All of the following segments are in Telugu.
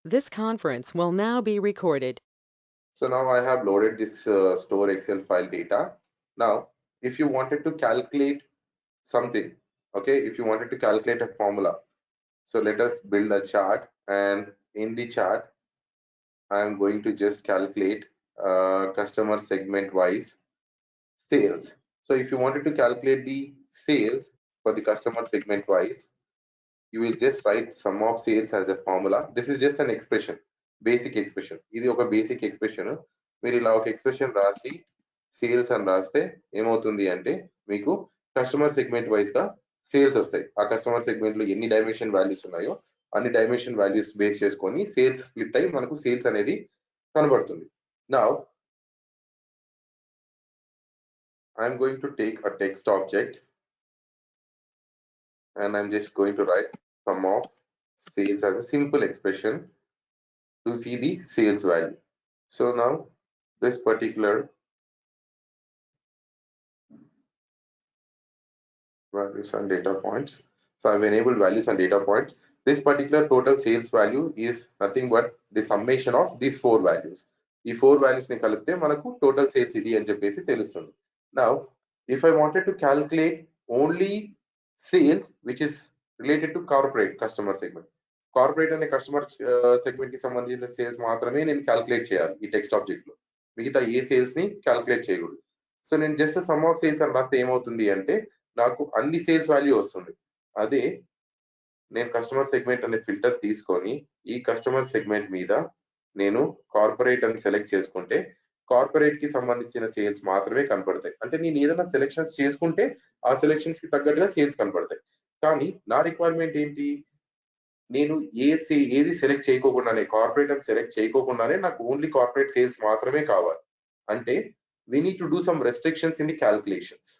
This conference will now be recorded. So now I have loaded this store Excel file data. Now, if you wanted to calculate something, okay, if you wanted to calculate a formula, so let us build a chart, and in the chart, I am going to just calculate customer segment wise sales. So if you wanted to calculate the sales for the customer segment wise, you will just write sum of sales as a formula. This is just an expression, basic expression. ఇది ఒక బేసిక్ ఎక్స్ప్రెషన్. మీరు ఇలా ఒక ఎక్స్ప్రెషన్ రాసి సేల్స్ అని రాస్తే ఏమవుతుంది అంటే మీకు కస్టమర్ సెగ్మెంట్ వైజ్ గా సేల్స్ వస్తాయి. ఆ కస్టమర్ సెగ్మెంట్ లో ఎన్ని డైమెన్షన్ వాల్యూస్ ఉన్నాయో అన్ని డైమెన్షన్ వాల్యూస్ బేస్ చేసుకొని సేల్స్ స్ప్లిట్ అయ్యి మనకు సేల్స్ అనేది కనబడుతుంది. Now I'm going to take a text object and I'm just going to write sum of sales as a simple expression to see the sales value. So now this particular values and data points. So I've enabled values and data points. This particular total sales value is nothing but the summation of these four values. ఈ four values ని కలిపితే మనకు total sales ఇది అని చెప్పేసి తెలుస్తుంది. Now, if I wanted to calculate only sales which is related to corporate customer segment. Corporate అనే కస్టమర్ సెగ్మెంట్ కి సంబంధించిన సేల్స్ మాత్రమే నేను క్యాలిక్యులేట్ చేయాలి ఈ టెక్స్ట్ ఆబ్జెక్ట్ లో. మిగతా ఏ సేల్స్ ని క్యాలిక్యులేట్ చేయకూడదు. సో నేను జస్ట్ సమ్ ఆఫ్ సేల్స్ అని రాస్తే ఏమవుతుంది అంటే నాకు అన్ని సేల్స్ వాల్యూ వస్తుంది. అదే నేను కస్టమర్ సెగ్మెంట్ అనే ఫిల్టర్ తీసుకొని ఈ కస్టమర్ సెగ్మెంట్ మీద నేను కార్పొరేట్ అని సెలెక్ట్ చేసుకుంటే కార్పొరేట్ కి సంబంధించిన సేల్స్ మాత్రమే కనపడతాయి. అంటే నేను ఏదైనా సెలెక్షన్స్ చేసుకుంటే ఆ సెలెక్షన్స్ కి తగ్గట్టుగా సేల్స్ కనపడతాయి. కానీ నా రిక్వైర్మెంట్ ఏంటి? నేను ఏది సెలెక్ట్ చేయకోకుండానే కార్పొరేట్ అని సెలెక్ట్ చేయకోకుండానే నాకు ఓన్లీ కార్పొరేట్ సేల్స్ మాత్రమే కావాలి. అంటే we need to do some restrictions in the calculations.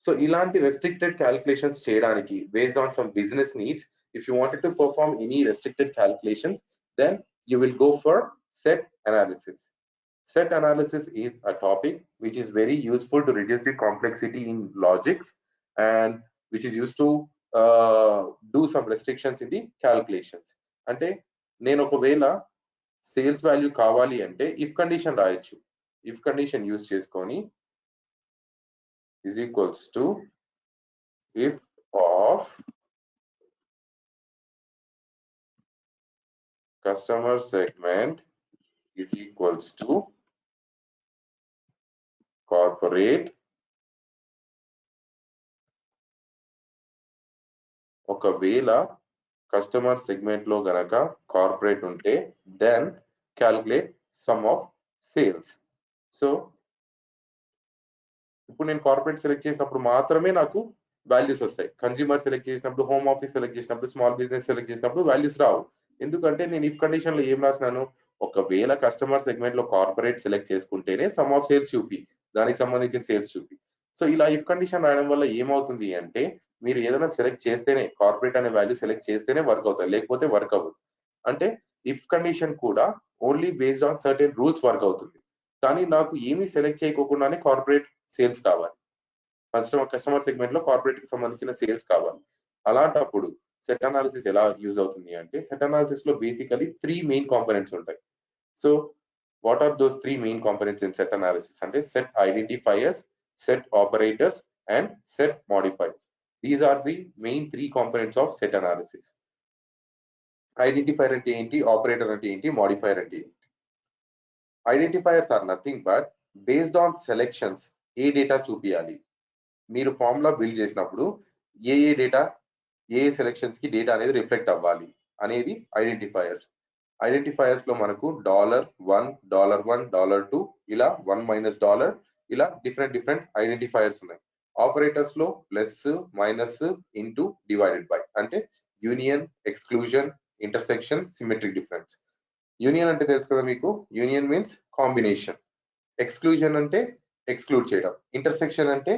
So ఇలాంటి రెస్ట్రిక్టెడ్ క్యాలిక్యులేషన్స్ చేయడానికి based on some business needs, if you wanted to perform any restricted calculations, then you will go for set analysis. Set analysis is a topic which is very useful to reduce the complexity in logics and which is used to do some restrictions in the calculations. అంటే నేను ఒకవేళ సేల్స్ వాల్యూ కావాలి అంటే ఇఫ్ కండిషన్ రాయొచ్చు. ఇఫ్ కండిషన్ యూజ్ చేసుకొని is equals to if of customer segment is equals to corporate. ఒకవేళ కస్టమర్ సెగ్మెంట్ లో గనక కార్పొరేట్ ఉంటే then calculate sum of sales. So ఇప్పుడు నేను కార్పొరేట్ సెలెక్ట్ చేసినప్పుడు మాత్రమే నాకు వాల్యూస్ వస్తాయి. కన్స్యూమర్ సెలెక్ట్ చేసినప్పుడు, హోమ్ ఆఫీస్ సెలెక్ట్ చేసినప్పుడు, స్మాల్ బిజినెస్ సెలెక్ట్ చేసినప్పుడు వాల్యూస్ రావు. ఎందుకంటే నేను ఇఫ్ కండిషన్ లో ఏం రాసినాను? ఒకవేళ కస్టమర్ సెగ్మెంట్ లో కార్పొరేట్ సెలెక్ట్ చేసుకుంటేనే సమ్ ఆఫ్ సేల్స్ చూపి, దానికి సంబంధించిన సేల్స్ చూపి. సో ఇలా ఇఫ్ కండిషన్ రాయడం వల్ల ఏమవుతుంది అంటే మీరు ఏదైనా సెలెక్ట్ చేస్తేనే కార్పొరేట్ అనే వాల్యూ సెలెక్ట్ చేస్తేనే వర్క్ అవుతాయి, లేకపోతే వర్క్ అవ్వదు. అంటే ఇఫ్ కండిషన్ కూడా only based on certain rules work అవుతుంది. కానీ నాకు ఏమీ సెలెక్ట్ చేయకోకుండానే కార్పొరేట్ సేల్స్ కావాలి. కస్టమర్ సెగ్మెంట్ లో కార్పొరేట్ కి సంబంధించిన సేల్స్ కావాలి. అలాంటప్పుడు సెట్ అనాలిసిస్ ఎలా యూజ్ అవుతుంది అంటే సెట్ అనాలిసిస్ లో బేసికలీ 3 మెయిన్ కాంపోనెంట్స్ ఉంటాయి. So what are those 3 main components in set analysis అంటే set identifiers, set operators and set modifiers. These are the main 3 components of set analysis. Identifier అంటే ఏంటి, ఆపరేటర్ అంటే ఏంటి, మోడిఫైయర్ అంటే ఏంటి? Identifiers are nothing but based on selections ఏ డేటా చూపియాలి, మీరు ఫార్ములా బిల్డ్ చేసినప్పుడు ఏ డేటా ఏ సెలెక్షన్స్ కి డేటా అనేది రిఫ్లెక్ట్ అవ్వాలి అనేది ఐడెంటిఫైయర్స్. ఐడెంటిఫైయర్స్ లో మనకు $1, $1, $2 ఇలా $1 ఇలా డిఫరెంట్ ఐడెంటిఫైయర్స్ ఉన్నాయి. ఆపరేటర్స్ లో plus, minus, into, divided by అంటే union, exclusion, intersection, symmetric difference. Union అంటే తెలుసు కదా మీకు, యూనియన్ మీన్స్ కాంబినేషన్. ఎక్స్క్లూజన్ అంటే ఎక్స్క్లూడ్ చేయడం. ఇంటర్సెక్షన్ అంటే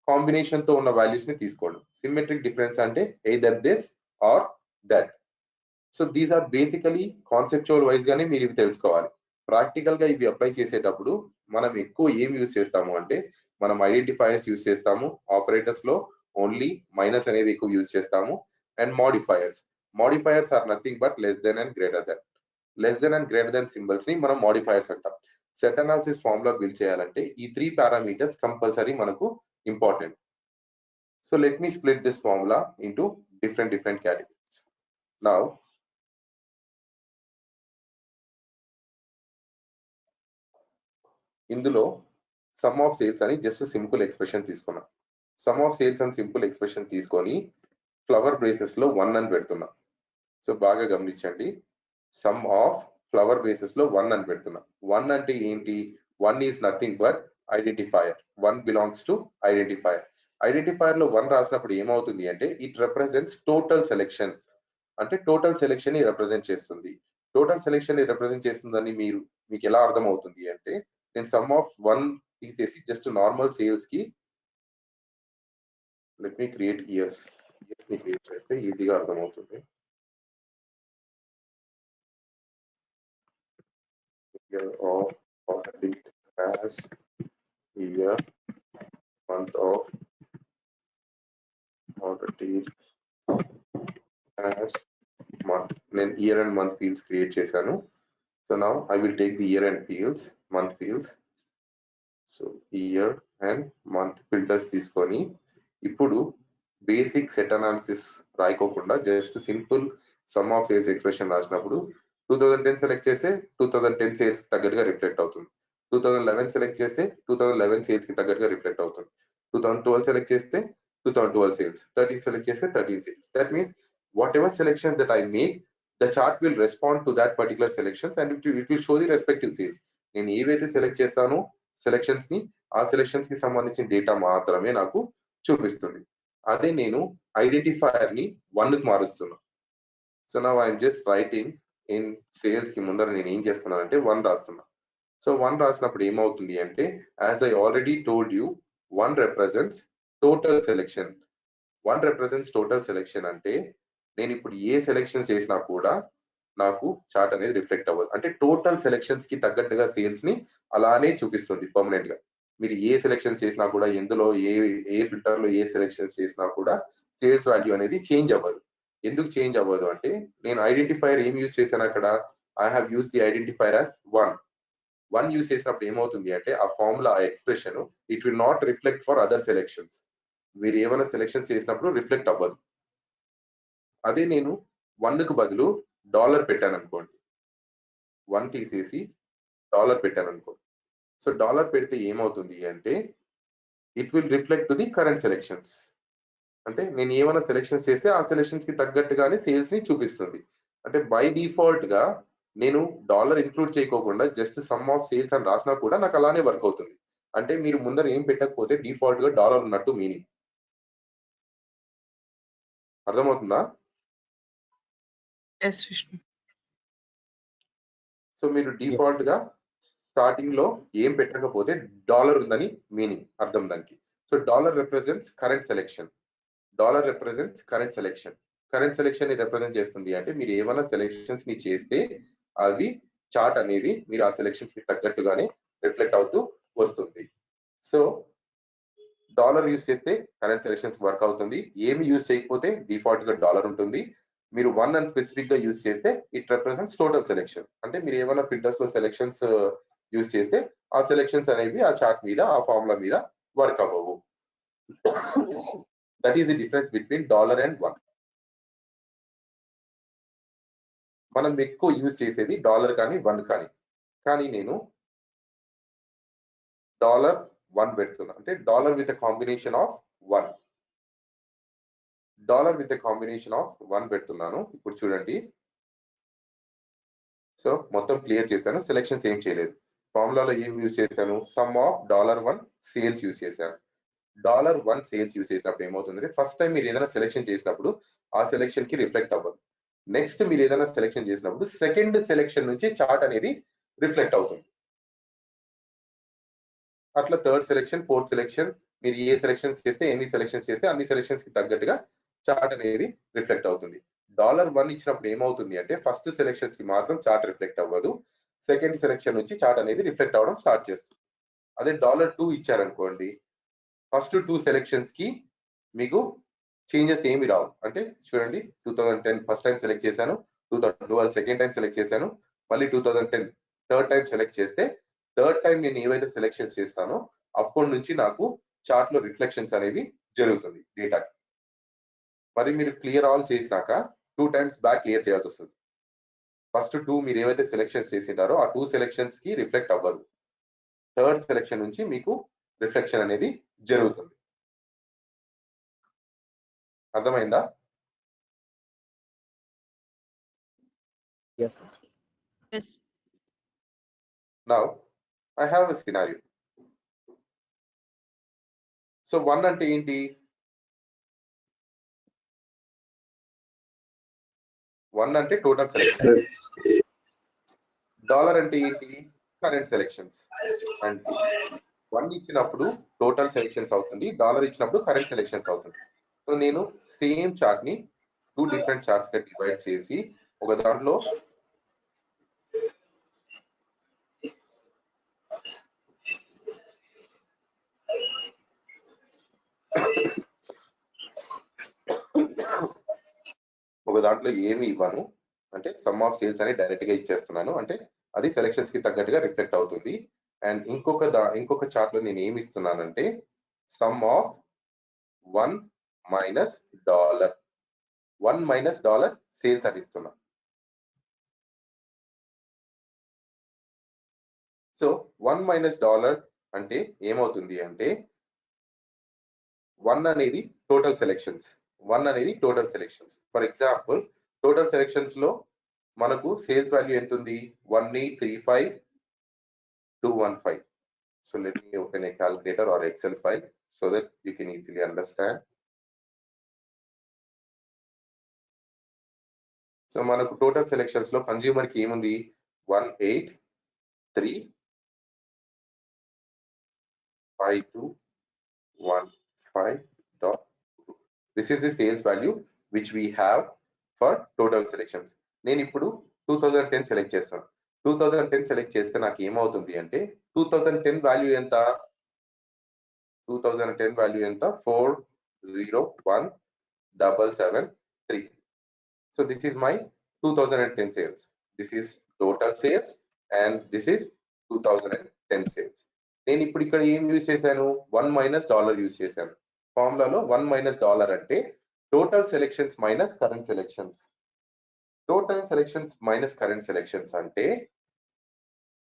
కాంబినేషన్ తో ఉన్న వాల్యూస్ ని తీసుకోవడం. సిమెట్రిక్ డిఫరెన్స్ అంటే either this or that. So these are basically conceptual wise గానే మీరు ఇవి తెలుసుకోవాలి. ప్రాక్టికల్ గా ఇవి అప్లై చేసేటప్పుడు మనం ఎక్కువ ఏం యూజ్ చేస్తాము అంటే మనం ఐడెంటిఫైయర్స్ యూజ్ చేస్తాము. ఆపరేటర్స్ లో ఓన్లీ మైనస్ అనేది ఎక్కువ యూజ్ చేస్తాము. And modifiers are nothing but less than and greater than. Less than and greater than symbols ని మనం మోడిఫైయర్స్ అంటాం. సెట్ అనాలిసిస్ ఫార్ములా బిల్డ్ చేయాలంటే ఈ 3 పారామీటర్స్ కంపల్సరీ మనకు important. So let me split this formula into different categories. Now ఇందులో సమ్ ఆఫ్ సేల్స్ అని జస్ట్ సింపుల్ ఎక్స్ప్రెషన్ తీసుకున్నా. సమ్ ఆఫ్ సేల్స్ అని సింపుల్ ఎక్స్ప్రెషన్ తీసుకొని ఫ్లవర్ బ్రేసెస్ లో 1 అని పెడుతున్నా. సో బాగా గమనించండి, సమ్ ఆఫ్ ఫ్లవర్ బేసెస్ లో 1 అని పెడుతున్నా. 1 అంటే ఏంటి? 1 is nothing but identifier. 1 belongs to identifier. Identifier లో 1 రాసినప్పుడు ఏమవుతుంది అంటే ఇట్ రిప్రజెంట్స్ టోటల్ సెలెక్షన్. అంటే టోటల్ సెలెక్షన్ ని రిప్రజెంట్ చేస్తుంది. టోటల్ సెలెక్షన్ ని రిప్రజెంట్ చేస్తుందని మీకు ఎలా అర్థం అవుతుంది అంటే, నేను సమ్ ఆఫ్ 1 తీసేసి జస్ట్ నార్మల్ సేల్స్ కి లెట్ మీ క్రియేట్ ఇయర్స్ ని క్రియేట్ చేస్తే ఈజీగా అర్థమవుతుంది. Year of audit as year, month of audit as month. నేను year and month fields create చేశాను. So now I will take the year and fields, month fields. So year and month filters తీసుకొని ఇప్పుడు బేసిక్ సెట్ అనాలిసిస్ రాయకోకుండా just simple sum of sales expression రాసినప్పుడు 2010 సెలెక్ట్ చేస్తే 2010 సేల్స్ కి తగ్గట్టుగా రిఫ్లెక్ట్ అవుతుంది. 2011 సెలెక్ట్ చేస్తే 2011 సేల్స్ కి తగ్గట్టుగా రిఫ్లెక్ట్ అవుతుంది. 2012 సెలెక్ట్ చేస్తే 2012 సేల్స్, 13 సెలెక్ట్ చేస్తే 13 sales. That means what ever selections that I make, the chart will respond to that particular selections and it will show the respective sales. నేను ఏవైతే సెలెక్ట్ చేస్తానో సెలెక్షన్స్ ని, ఆ సెలెక్షన్స్ కి సంబంధించిన డేటా మాత్రమే నాకు చూపిస్తుంది. అదే నేను ఐడెంటిఫైయర్ ని 1 కి మారుస్తున్నా. So now I'm just writing in sales కి ముందర నేను ఏం చేస్తున్నానంటే 1 రాస్తున్నా. సో 1 రాసినప్పుడు ఏమవుతుంది అంటే, as I already told you, 1 represents total selection. 1 represents total selection అంటే నేను ఇప్పుడు ఏ సెలెక్షన్ చేసినా కూడా నాకు చార్ట్ అనేది రిఫ్లెక్ట్ అవ్వదు. అంటే టోటల్ సెలెక్షన్స్ కి తగ్గట్టుగా సేల్స్ ని అలానే చూపిస్తుంది పర్మనెంట్ గా. మీరు ఏ సెలెక్షన్స్ చేసినా కూడా, ఎందులో ఏ ఫిల్టర్ లో ఏ సెలెక్షన్స్ చేసినా కూడా సేల్స్ వాల్యూ అనేది చేంజ్ అవ్వదు. ఎందుకు చేంజ్ అవ్వదు అంటే, నేను ఐడెంటిఫైయర్ ఏం యూజ్ చేశాను అక్కడ? I have use the identifier as 1 use చేసినప్పుడు ఏమవుతుంది అంటే, ఆ ఫార్ములా, ఆ expression it will not reflect for other selections. మీరు ఏమైనా సెలెక్షన్స్ చేసినప్పుడు రిఫ్లెక్ట్ అవ్వదు. అదే నేను 1 కు బదులు డాలర్ పెట్టాను అనుకోండి, 1 తీసేసి డాలర్ పెట్టాను అనుకోండి. సో డాలర్ పెడితే ఏమవుతుంది అంటే, it will reflect to the current selections. అంటే నేను ఏమైనా సెలెక్షన్స్ చేస్తే ఆ సెలెక్షన్స్ కి తగ్గట్టుగానే సేల్స్ ని చూపిస్తుంది. అంటే బై డిఫాల్ట్ గా నేను డాలర్ ఇంక్లూడ్ చేయకోకుండా జస్ట్ సమ్ ఆఫ్ సేల్స్ అని రాసినా కూడా నాకు అలానే వర్క్ అవుతుంది. అంటే మీరు ముందర ఏం పెట్టకపోతే డిఫాల్ట్ గా డాలర్ ఉన్నట్టు మీనింగ్. అర్థమవుతుందా? Yes, Vishnu. సో మీరు డిఫాల్ట్ గా స్టార్టింగ్ లో ఏం పెట్టకపోతే డాలర్ ఉందని మీనింగ్, అర్థం దానికి. So dollar represents current selection. Dollar represents current selection. Current selection ని రిప్రజెంట్ చేస్తుంది అంటే, మీరు ఏమైనా సెలెక్షన్స్ ని చేస్తే అవి చార్ట్ అనేది మీరు ఆ సెలెక్షన్స్ కి తగ్గట్టుగానే రిఫ్లెక్ట్ అవుతూ వస్తుంది. సో డాలర్ యూజ్ చేస్తే కరెంట్ సెలెక్షన్స్ వర్క్ అవుతుంది. ఏమి యూజ్ చేయకపోతే డిఫాల్ట్ గా డాలర్ ఉంటుంది. మీరు 1 అని స్పెసిఫిక్ గా యూజ్ చేస్తే ఇట్ రిప్రజెంట్స్ టోటల్ సెలెక్షన్. అంటే మీరు ఏమైనా ఫిల్టర్స్ లో సెలెక్షన్స్ యూజ్ చేస్తే ఆ సెలెక్షన్స్ అనేవి ఆ చార్ట్ మీద, ఆ ఫార్ములా మీద వర్క్ అవ్వవు. That is the difference between dollar and 1. మనం ఎక్కువ యూజ్ చేసేది డాలర్ కానీ 1 కానీ. కానీ నేను $1 పెడుతున్నా. అంటే dollar with combination of 1. Dollar with combination of 1 పెడుతున్నాను. ఇప్పుడు చూడండి. సో మొత్తం క్లియర్ చేశాను. సెలెక్షన్స్ ఏం చేయలేదు. ఫార్ములాలో ఏం యూజ్ చేశాను? సమ్ ఆఫ్ $1 సేల్స్ యూజ్ చేశాను. $1 సేల్స్ యూజ్ చేసినప్పుడు ఏమవుతుందంటే, ఫస్ట్ టైం మీరు ఏదైనా సెలెక్షన్ చేసినప్పుడు ఆ సెలెక్షన్ కి రిఫ్లెక్ట్ అవ్వదు. నెక్స్ట్ మీరు ఏదైనా సెలెక్షన్ చేసినప్పుడు సెకండ్ సెలెక్షన్ నుంచి చార్ట్ అనేది రిఫ్లెక్ట్ అవుతుంది. అట్లా థర్డ్ సెలెక్షన్, ఫోర్త్ సెలెక్షన్, మీరు ఏ సెలెక్షన్స్ చేస్తే, ఎన్ని సెలెక్షన్స్ చేస్తే అన్ని సెలెక్షన్స్ కి తగ్గట్టుగా చార్ట్ అనేది రిఫ్లెక్ట్ అవుతుంది. $1 ఇచ్చినప్పుడు ఏమవుతుంది అంటే, ఫస్ట్ సెలెక్షన్ కి మాత్రం చార్ట్ రిఫ్లెక్ట్ అవ్వదు. సెకండ్ సెలెక్షన్ నుంచి చార్ట్ అనేది రిఫ్లెక్ట్ అవ్వడం స్టార్ట్ చేస్తుంది. అదే $2 ఇచ్చారనుకోండి, ఫస్ట్ 2 సెలెక్షన్స్ కి మీకు చేంజెస్ ఏమి రావు. అంటే చూడండి, 2010 ఫస్ట్ టైం సెలెక్ట్ చేశాను, 2012 సెకండ్ టైం సెలెక్ట్ చేశాను, మళ్ళీ 2010 థర్డ్ టైం సెలెక్ట్ చేస్తే థర్డ్ టైం నేను ఏవైతే సెలెక్షన్స్ చేస్తానో అప్పటి నుంచి నాకు చార్ట్ లో రిఫ్లెక్షన్స్ అనేవి జరుగుతుంది డేటా. మరి మీరు క్లియర్ ఆల్ చేసినాక 2 టైమ్స్ బ్యాక్ క్లియర్ చేయాల్సి వస్తుంది. ఫస్ట్ 2 మీరు ఏవైతే సెలెక్షన్స్ చేసింటారో ఆ 2 సెలెక్షన్స్ కి రిఫ్లెక్ట్ అవ్వదు. థర్డ్ సెలెక్షన్ నుంచి మీకు రిఫ్లెక్షన్ అనేది జరుగుతుంది. అర్థమైందా? Yes, sir. Yes. Now I have a scenario. So 1 అంటే ఏంటి? 1 అంటే టోటల్ సెలెక్షన్స్. డాలర్ అంటే ఏంటి? Current selections. అంటే 1 ఇచ్చినప్పుడు టోటల్ సెలెక్షన్స్ అవుతుంది, డాలర్ ఇచ్చినప్పుడు కరెంట్ సెలెక్షన్స్ అవుతుంది. సో నేను సేమ్ చార్ట్ ని 2 డిఫరెంట్ చార్ట్స్ గా డివైడ్ చేసి ఒక దాంట్లో ఏమి ఇవ్వను, అంటే సమ్ ఆఫ్ సేల్స్ అని డైరెక్ట్ గా ఇచ్చేస్తున్నాను, అంటే అది సెలెక్షన్స్ కి తగ్గట్టుగా రిఫ్లెక్ట్ అవుతుంది. అండ్ ఇంకొక చార్ట్ లో నేను ఏమి ఇస్తున్నానంటే sum of 1 minus dollar, 1 minus dollar sales అని ఇస్తున్నా. సో 1 మైనస్ డాలర్ అంటే ఏమవుతుంది అంటే 1 అనేది టోటల్ సెలెక్షన్స్, 1 అనేది total selections. For example total selections లో మనకు సేల్స్ వాల్యూ ఎంత ఉంది? 1835215. So let me open a calculator or Excel file so that you can easily understand. So మనకు టోటల్ సెలెక్షన్స్ లో కన్స్యూమర్ కి ఏముంది? 1835215. This is the sales value which we have for total selections. నేను ఇప్పుడు 2010 సెలెక్ట్ చేస్తాను. 2010 సెలెక్ట్ చేస్తే నాకు ఏమవుతుంది అంటే 2010 వాల్యూ ఎంత? 2010 వాల్యూ ఎంత? 401773. So this is my 2010 sales. This is total sales and this is 2010 sales. నేను ఇప్పుడు ఇక్కడ ఏం యూజ్ చేశాను? 1 మైనస్ డాలర్ యూజ్ చేశాను. ఫార్ములాలో 1 మైనస్ డాలర్ అంటే total selections minus current selections. Total selections minus current selections అంటే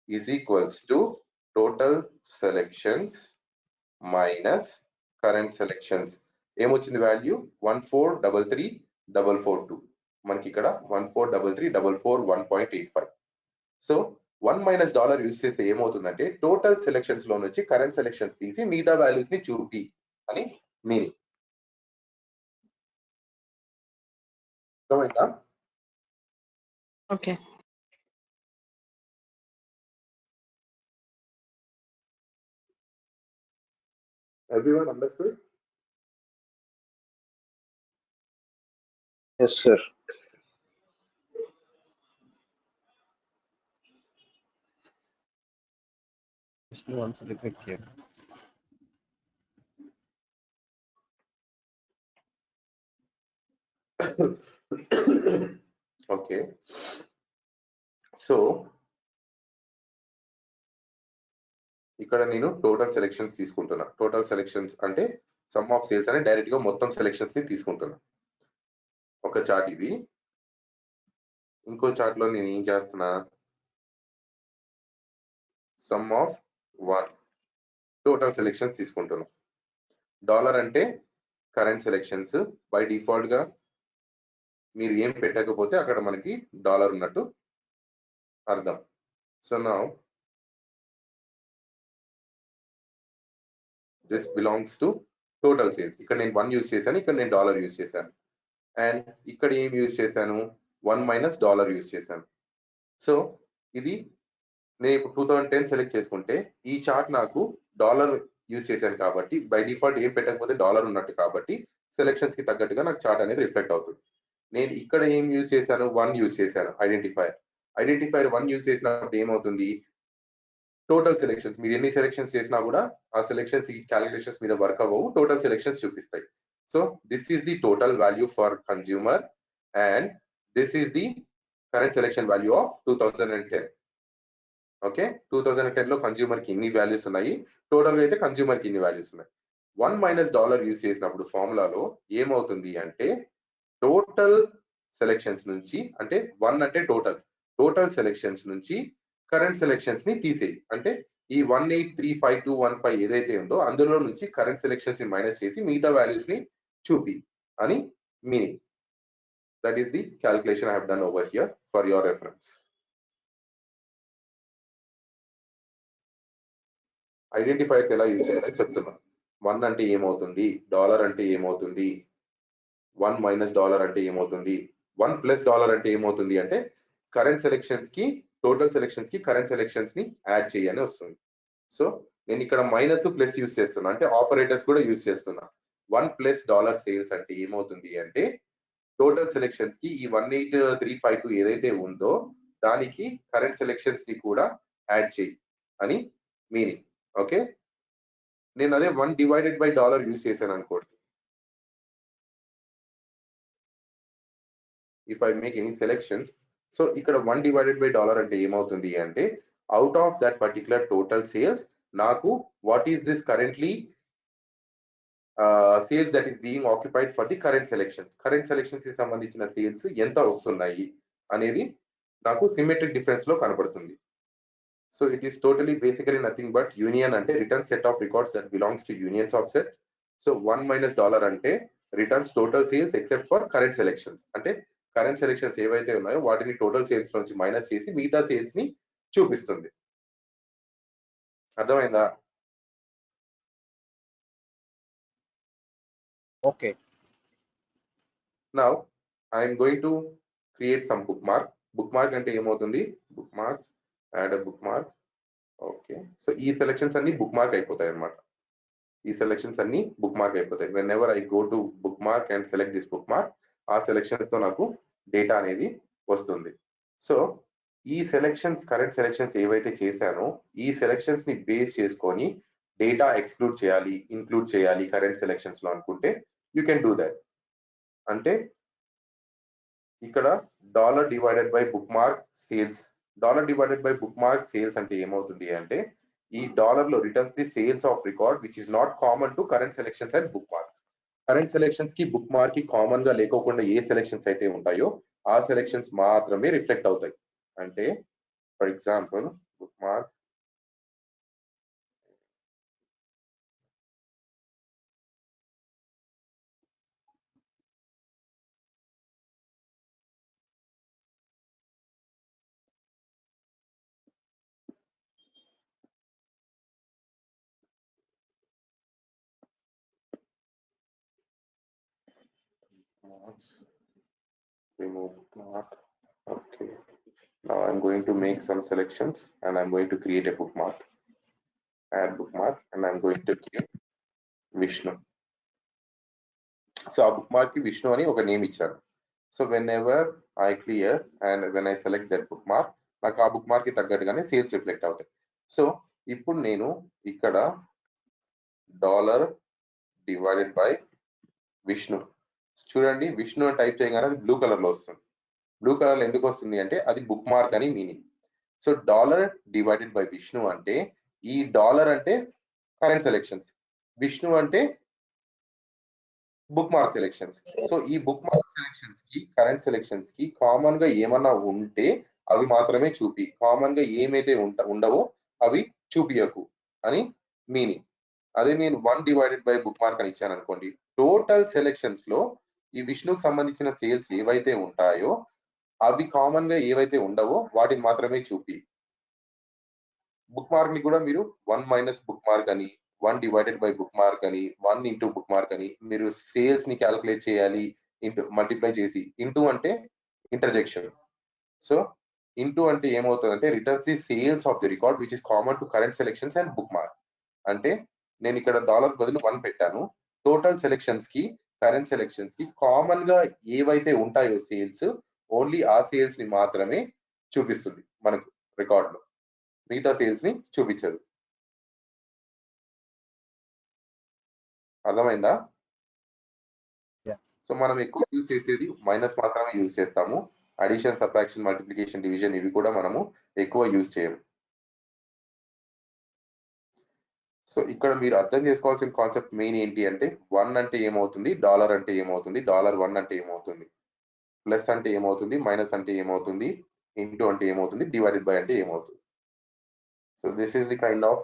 is equals to total selections minus current selections. ఏమొచ్చింది వాల్యూ? 1433442. మనకి ఇక్కడ 1433441.85. సో 1 మైనస్ డాలర్ యూజ్ చేస్తే ఏమవుతుందంటే టోటల్ సెలెక్షన్స్ లో నుంచి కరెంట్ సెలెక్షన్స్ తీసి మిగతా వాల్యూస్ ని చూపి అని మీనింగ్. అర్థమైందా? Okay. Everyone understood? Yes, sir. Just once repeat here. Okay. So ఇక్కడ నేను టోటల్ సెలెక్షన్స్ తీసుకుంటున్నా. టోటల్ సెలెక్షన్స్ అంటే సమ్ ఆఫ్ సేల్స్ అని డైరెక్ట్ గా మొత్తం సెలెక్షన్స్ ని తీసుకుంటున్నా. ఒక చార్ట్ ఇది. ఇంకో చార్ట్ లో నేను ఏం చేస్తున్నా? సమ్ ఆఫ్ 1 టోటల్ సెలెక్షన్స్ తీసుకుంటున్నా. డాలర్ అంటే కరెంట్ సెలెక్షన్స్. బై డిఫాల్ట్ గా మీరు ఏం పెట్టకపోతే అక్కడ మనకి డాలర్ ఉన్నట్టు అర్థం. So now this belongs to total sales. ఇక్కడ నేను 1 యూజ్ చేశాను, ఇక్కడ నేను డాలర్ యూజ్ చేశాను. అండ్ ఇక్కడ ఏం యూజ్ చేశాను? 1 మైనస్ డాలర్ యూజ్ చేశాను. సో ఇది నేను ఇప్పుడు 2010 సెలెక్ట్ చేసుకుంటే ఈ చార్ట్ నాకు డాలర్ యూజ్ చేశాను కాబట్టి బై డిఫాల్ట్ ఏం పెట్టకపోతే డాలర్ ఉన్నట్టు కాబట్టి సెలెక్షన్స్ కి తగ్గట్టుగా నాకు చార్ట్ అనేది రిఫ్లెక్ట్ అవుతుంది. నేను ఇక్కడ ఏం యూజ్ చేశాను? 1 యూజ్ చేశాను. ఐడెంటిఫైర్ 1 యూజ్ చేసినప్పుడు ఏమవుతుంది? టోటల్ సెలెక్షన్స్ మీరు ఎన్ని సెలెక్షన్స్ చేసినా కూడా ఆ సెలెక్షన్స్ ఈ క్యాలిక్యులేషన్స్ మీద వర్క్ అవ్వవు, టోటల్ సెలెక్షన్స్ చూపిస్తాయి. So this is the total value for consumer and this is the current selection value of 2010. Okay, 2010 లో కన్స్యూమర్ కి ఇన్ని వాల్యూస్ ఉన్నాయి, టోటల్ గా అయితే కన్స్యూమర్ కి ఇన్ని వాల్యూస్ ఉన్నాయి. $1 యూస్ చేసినప్పుడు ఫార్ములాలో ఏమవుతుంది అంటే టోటల్ సెలెక్షన్స్ నుంచి, అంటే 1 అంటే టోటల్ సెలెక్షన్స్ నుంచి కరెంట్ సెలెక్షన్స్ ని తీసేయి. అంటే ఈ 1835215 ఏదైతే ఉందో అందులో నుంచి కరెంట్ సెలెక్షన్స్ ని మైనస్ చేసి మిగతా వాల్యూస్ ని చూపి అని meaning. That is the calculation I have done over here for your reference. Identifiers ఎలా యూజ్ చేయాలో చెప్తున్నాను. 1 అంటే ఏమవుతుంది, డాలర్ అంటే ఏమవుతుంది, $1 అంటే ఏమవుతుంది, $1 అంటే ఏమవుతుంది అంటే కరెంట్ సెలెక్షన్స్ కి టోటల్ సెలెక్షన్స్ కి కరెంట్ సెలెక్షన్స్ ని యాడ్ చేయని వస్తుంది. సో నేను ఇక్కడ మైనస్ ప్లస్ యూజ్ చేస్తున్నా, అంటే ఆపరేటర్స్ కూడా యూజ్ చేస్తున్నా. $1 సేల్స్ అంటే ఏమవుతుంది అంటే టోటల్ సెలెక్షన్స్ కి ఈ 18352 ఏదైతే ఉందో దానికి కరెంట్ సెలెక్షన్స్ ని కూడా యాడ్ చేయి అని మీనింగ్. ఓకే, నేను అదే $1 యూజ్ చేశాను అనుకోండి. If I make any selections, so ఇక్కడ $1 అంటే ఏమవుతుంది అంటే out of that particular total sales నాకు what is this currently sales that is being occupied for the current selections కి సంబంధించిన సేల్స్ ఎంత వస్తున్నాయి అనేది నాకు సిమెట్రిక్ డిఫరెన్స్ లో కనబడుతుంది. So it is totally basically nothing but union అంటే return set of records that belongs to unions of sets. So $1 అంటే returns total sales except for current selections. అంటే కరెంట్ సెలెక్షన్స్ ఏవైతే ఉన్నాయో వాటిని టోటల్ సేల్స్ నుంచి మైనస్ చేసి మిగతా సేల్స్ ని చూపిస్తుంది. అర్థమైందా? Okay. Now I'm going to create some book mark అంటే ఏమవుతుంది, book marks, add book mark. Okay, so ఈ సెలెక్షన్స్ అన్ని బుక్ మార్క్ అయిపోతాయి అన్నమాట. ఈ సెలెక్షన్స్ అన్ని బుక్ మార్క్ అయిపోతాయి. When ever I go to book mark and select this book mark, ఆ సెలెక్షన్స్ తో నాకు డేటా అనేది వస్తుంది. సో ఈ సెలెక్షన్స్ కరెంట్ సెలెక్షన్స్ ఏవైతే చేశానో ఈ సెలెక్షన్స్ ని బేస్ చేసుకొని డేటా ఎక్స్క్లూడ్ చేయాలి, ఇంక్లూడ్ చేయాలి కరెంట్ సెలెక్షన్స్ లో అనుకుంటే యూ కెన్ డూ దట్. అంటే ఇక్కడ $book mark sales, $book mark sales అంటే ఏమవుతుంది అంటే ఈ డాలర్ లో returns the sales of record which is not common to current selections and book mark. Current selections కి బుక్ మార్క్ కి కామన్ గా లేకోకుండా ఏ సెలెక్షన్స్ అయితే ఉంటాయో ఆ సెలెక్షన్స్ మాత్రమే రిఫ్లెక్ట్ అవుతాయి. అంటే for example book mark remove bookmark. Okay, now I'm going to make some selections and I'm going to create a bookmark, add bookmark, and I'm going to give Vishnu. So ఆ bookmark కి విష్ణు అని ఒక నేమ్ ఇచ్చాను. So when ever I clear and when I select that bookmark, నాకు ఆ bookmark కి తగ్గట్టుగానే సేల్స్ రిఫ్లెక్ట్ అవుతాయి. సో ఇప్పుడు నేను ఇక్కడ $విష్ణు చూడండి, విష్ణు అని టైప్ చేయగానే అది బ్లూ కలర్ లో వస్తుంది. బ్లూ కలర్ లో ఎందుకు వస్తుంది అంటే అది బుక్ మార్క్ అని మీనింగ్. సో $విష్ణు అంటే ఈ డాలర్ అంటే కరెంట్ సెలెక్షన్స్, విష్ణు అంటే బుక్ మార్క్ సెలెక్షన్స్. సో ఈ బుక్ మార్క్ సెలెక్షన్స్ కి కరెంట్ సెలెక్షన్స్ కి కామన్ గా ఏమన్నా ఉంటే అవి మాత్రమే చూపి, కామన్ గా ఏమైతే ఉండవో అవి చూపియకు అని మీనింగ్. అదే నేను $1 బుక్ మార్క్ అని ఇచ్చాను అనుకోండి, టోటల్ సెలెక్షన్స్ లో ఈ విష్ణుకు సంబంధించిన సేల్స్ ఏవైతే ఉంటాయో అవి కామన్ గా ఏవైతే ఉండవో వాటిని మాత్రమే చూపి. బుక్ మార్క్ ని కూడా మీరు 1 - బుక్ మార్క్ అని, $1 బుక్ మార్క్ అని, 1 × బుక్ మార్క్ అని మీరు సేల్స్ ని క్యాలిక్యులేట్ చేయాలి, మల్టిప్లై చేసి. ఇంటూ అంటే ఇంటర్జెక్షన్. సో ఇంటూ అంటే ఏమవుతుంది అంటే returns the sales of the record which is common to current selections and book mark. అంటే నేను ఇక్కడ డాలర్ బదులు 1 పెట్టాను. టోటల్ సెలెక్షన్స్ కి కరెంట్ సెలెక్షన్స్ కి కామన్ గా ఏవైతే ఉంటాయో సేల్స్, ఓన్లీ ఆ సేల్స్ ని మాత్రమే చూపిస్తుంది మనకు రికార్డ్ లో, మిగతా సేల్స్ ని చూపించదు. అర్థమైందా? సో మనం ఎక్కువ యూజ్ చేసేది మైనస్ మాత్రమే యూజ్ చేస్తాము. అడిషన్, సబ్ట్రాక్షన్, మల్టిప్లికేషన్, డివిజన్ ఇవి కూడా మనము ఎక్కువ యూజ్ చేయము. సో ఇక్కడ మీరు అర్థం చేసుకోవాల్సిన కాన్సెప్ట్ మెయిన్ ఏంటి అంటే 1 అంటే ఏమవుతుంది, డాలర్ అంటే ఏమవుతుంది, $1 అంటే ఏమవుతుంది, ప్లస్ అంటే ఏమవుతుంది, మైనస్ అంటే ఏమవుతుంది, ఇంటూ అంటే ఏమవుతుంది, డివైడెడ్ బై అంటే ఏమవుతుంది. So this is the kind of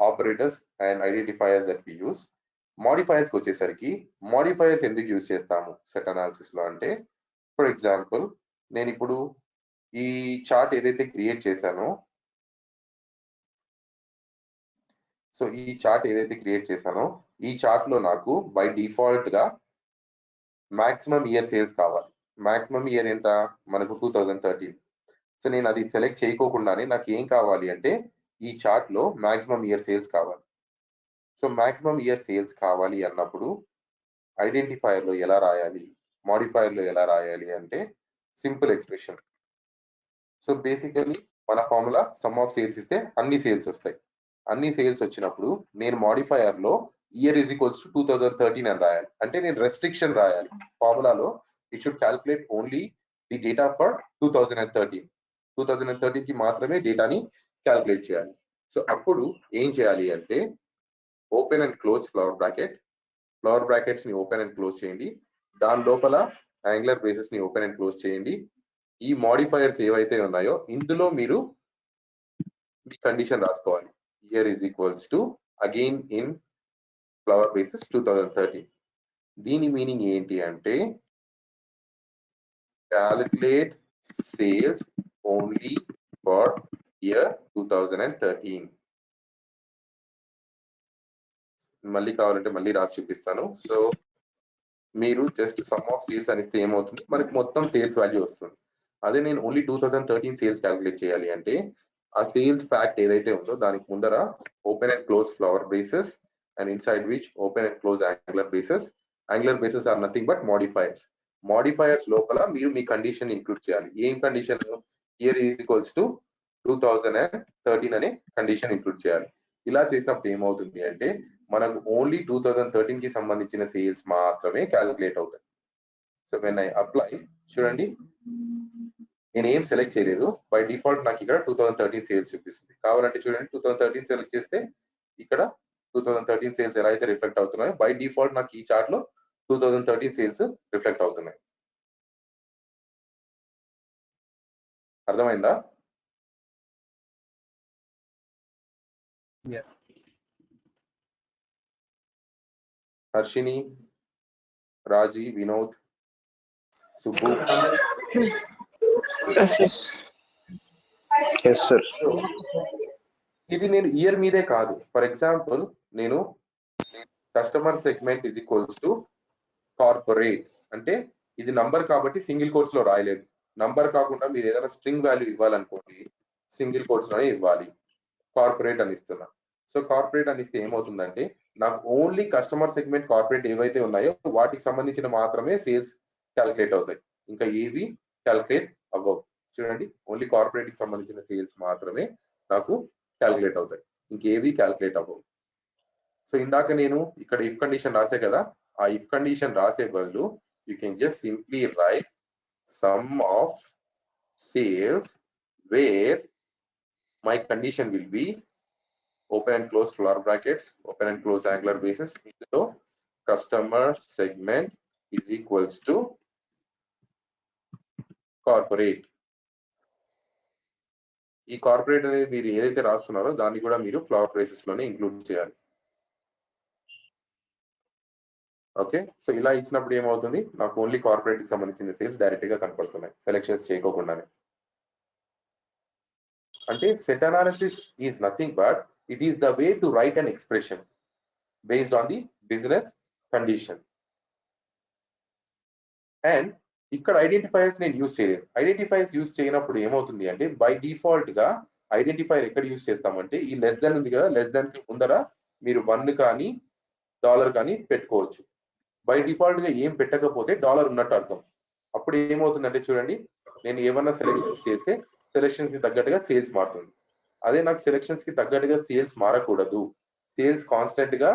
operators and identifiers that we use. Modifiers కి వచ్చేసరికి మోడిఫైయర్స్ ఎందుకు యూజ్ చేస్తాము సెట్ అనాలిసిస్ లో అంటే, ఫర్ ఎగ్జాంపుల్ నేను ఇప్పుడు ఈ చార్ట్ ఏదైతే క్రియేట్ చేశానో, సో ఈ చార్ట్ ఏదైతే క్రియేట్ చేశానో ఈ చార్ట్ లో నాకు బై డిఫాల్ట్ గా మాక్సిమం ఇయర్ సేల్స్ కావాలి. మాక్సిమం ఇయర్ ఎంత మనకు 2013. సో నేను అది సెలెక్ట్ చేయకోకుండానే నాకు ఏం కావాలి అంటే ఈ చార్ట్ లో మాక్సిమం ఇయర్ సేల్స్ కావాలి. సో మాక్సిమం ఇయర్ సేల్స్ కావాలి అన్నప్పుడు ఐడెంటిఫైయర్ లో ఎలా రాయాలి, మోడిఫైయర్ లో ఎలా రాయాలి అంటే సింపుల్ ఎక్స్ప్రెషన్. సో బేసికలీ మన ఫార్ములా సమ్ ఆఫ్ సేల్స్ ఇస్తే అన్ని సేల్స్ వస్తాయి. అన్ని సేల్స్ వచ్చినప్పుడు నేను మోడిఫైయర్ లో ఇయర్ ఈజ్ ఈక్వల్స్ టు 2013 అని రాయాలి. అంటే నేను రెస్ట్రిక్షన్ రాయాలి ఫార్ములాలో. It should calculate only the data for 2013. 2013 కి మాత్రమే డేటాని క్యాల్కులేట్ చేయాలి. సో అప్పుడు ఏం చేయాలి అంటే open and close flower bracket, flower brackets ని ఓపెన్ అండ్ క్లోజ్ చేయండి. దాని లోపల యాంగులర్ బ్రేసెస్ ని ఓపెన్ అండ్ క్లోజ్ చేయండి. ఈ మోడిఫైయర్స్ ఏవైతే ఉన్నాయో ఇందులో మీరు మీ కండిషన్ రాసుకోవాలి. Year is equals to again in flower braces 2013. దీని మీనింగ్ ఏంటి అంటే calculate sales only for year 2013. మళ్ళీ కావాలంటే మళ్ళీ రాసి చూపిస్తాను. సో మీరు జస్ట్ సమ్ ఆఫ్ సేల్స్ అనిస్తే ఏమవుతుంది, మనకి మొత్తం సేల్స్ వాల్యూ వస్తుంది. అదే నేను ఓన్లీ 2013 సేల్స్ క్యాలిక్యులేట్ చేయాలి అంటే ఆ సేల్స్ ఫ్యాక్ట్ ఏదైతే ఉందో దానికి ముందర open and close flower braces and inside which open and close angular braces. Angular braces are nothing but modifiers. Modifiers లోపల మీరు మీ కండిషన్ ఇంక్లూడ్ చేయాలి. ఏం condition? Year is equals to 2013 అనే కండిషన్ ఇంక్లూడ్ చేయాలి. ఇలా చేసినప్పుడు ఏమవుతుంది అంటే మనకు ఓన్లీ 2013 కి సంబంధించిన సేల్స్ మాత్రమే క్యాలిక్యులేట్ అవుతాయి. సో వెన్ ఐ అప్లై, చూడండి నేను ఏం సెలెక్ట్ చేయలేదు. బై డిఫాల్ట్ నాకు ఇక్కడ 2013 సేల్స్ చూపిస్తుంది. కావాలంటే చూడండి 2013 సెలెక్ట్ చేస్తే ఇక్కడ 2013 సేల్స్ ఎలా అయితే రిఫ్లెక్ట్ అవుతున్నాయో బై డిఫాల్ట్ నాకు ఈ చార్ట్ లో 2013 సేల్స్ రిఫ్లెక్ట్ అవుతున్నాయి. అర్థమైందా? హర్షిని, రాజీ, వినోద్, సుబ్బు. ఇది నేను ఇయర్ మీదే కాదు. ఫర్ ఎగ్జాంపుల్ నేను customer segment is equals to corporate అంటే ఇది నంబర్ కాబట్టి సింగిల్ కోట్స్ లో రాయలేదు. నంబర్ కాకుండా మీరు ఏదైనా స్ట్రింగ్ వాల్యూ ఇవ్వాలనుకోండి సింగిల్ కోట్స్ లోనే ఇవ్వాలి. కార్పొరేట్ అని ఇస్తున్నా. సో కార్పొరేట్ అని ఇస్తే ఏమవుతుందంటే నాకు ఓన్లీ కస్టమర్ సెగ్మెంట్ కార్పొరేట్ ఏవైతే ఉన్నాయో వాటికి సంబంధించిన మాత్రమే సేల్స్ క్యాలిక్యులేట్ అవుతాయి. ఇంకా ఏవి క్యాలిక్యులేట్ అవ్వవు. చూడండి ఓన్లీ కార్పొరేట్ కి సంబంధించిన సేల్స్ మాత్రమే నాకు క్యాలిక్యులేట్ అవుతాయి, ఇంకేవి క్యాలిక్యులేట్ అవ్వవు. సో ఇందాక నేను ఇక్కడ ఇఫ్ కండిషన్ రాసే కదా, ఆ ఇఫ్ కండిషన్ రాసే బదులు you can just simply write sum of sales where my condition will be open and close flower brackets, open and close angular braces. So customer segment is equals to corporate. ఈ కార్పొరేట్ అనేది మీరు ఏదైతే రాస్తున్నారో దాన్ని కూడా మీరు ఫ్లవర్ బ్రేసెస్ లోనే ఇంక్లూడ్ చేయాలి. ఓకే, సో ఇలా ఇచ్చినప్పుడు ఏమవుతుంది, నాకు ఓన్లీ కార్పొరేట్ కి సంబంధించిన సేల్స్ డైరెక్ట్ గా కనపడుతున్నాయి సెలెక్షన్స్ చేయకోకుండానే. అంటే set analysis is nothing but it is the way to write an expression based on the business condition. And ఇక్కడ ఐడెంటిఫైయర్స్ నేను యూజ్ చేయలేదు. ఐడెంటిఫైయర్స్ యూజ్ చేయనప్పుడు ఏమవుతుంది అంటే బై డిఫాల్ట్ గా ఐడెంటిఫైయర్ ఎక్కడ యూజ్ చేస్తామంటే ఈ లెస్ దెన్ ఉంది కదా, లెస్ దెన్ ముందర మీరు $1 కానీ $1 కానీ పెట్టుకోవచ్చు. బై డిఫాల్ట్ గా ఏం పెట్టకపోతే డాలర్ ఉన్నట్టు అర్థం. అప్పుడు ఏమవుతుందంటే చూడండి నేను ఏమన్నా సెలెక్షన్స్ చేస్తే సెలెక్షన్స్ కి తగ్గట్టుగా సేల్స్ మారుతుంది. అదే నాకు సెలెక్షన్స్ కి తగ్గట్టుగా సేల్స్ మారకూడదు, సేల్స్ కాన్స్టెంట్ గా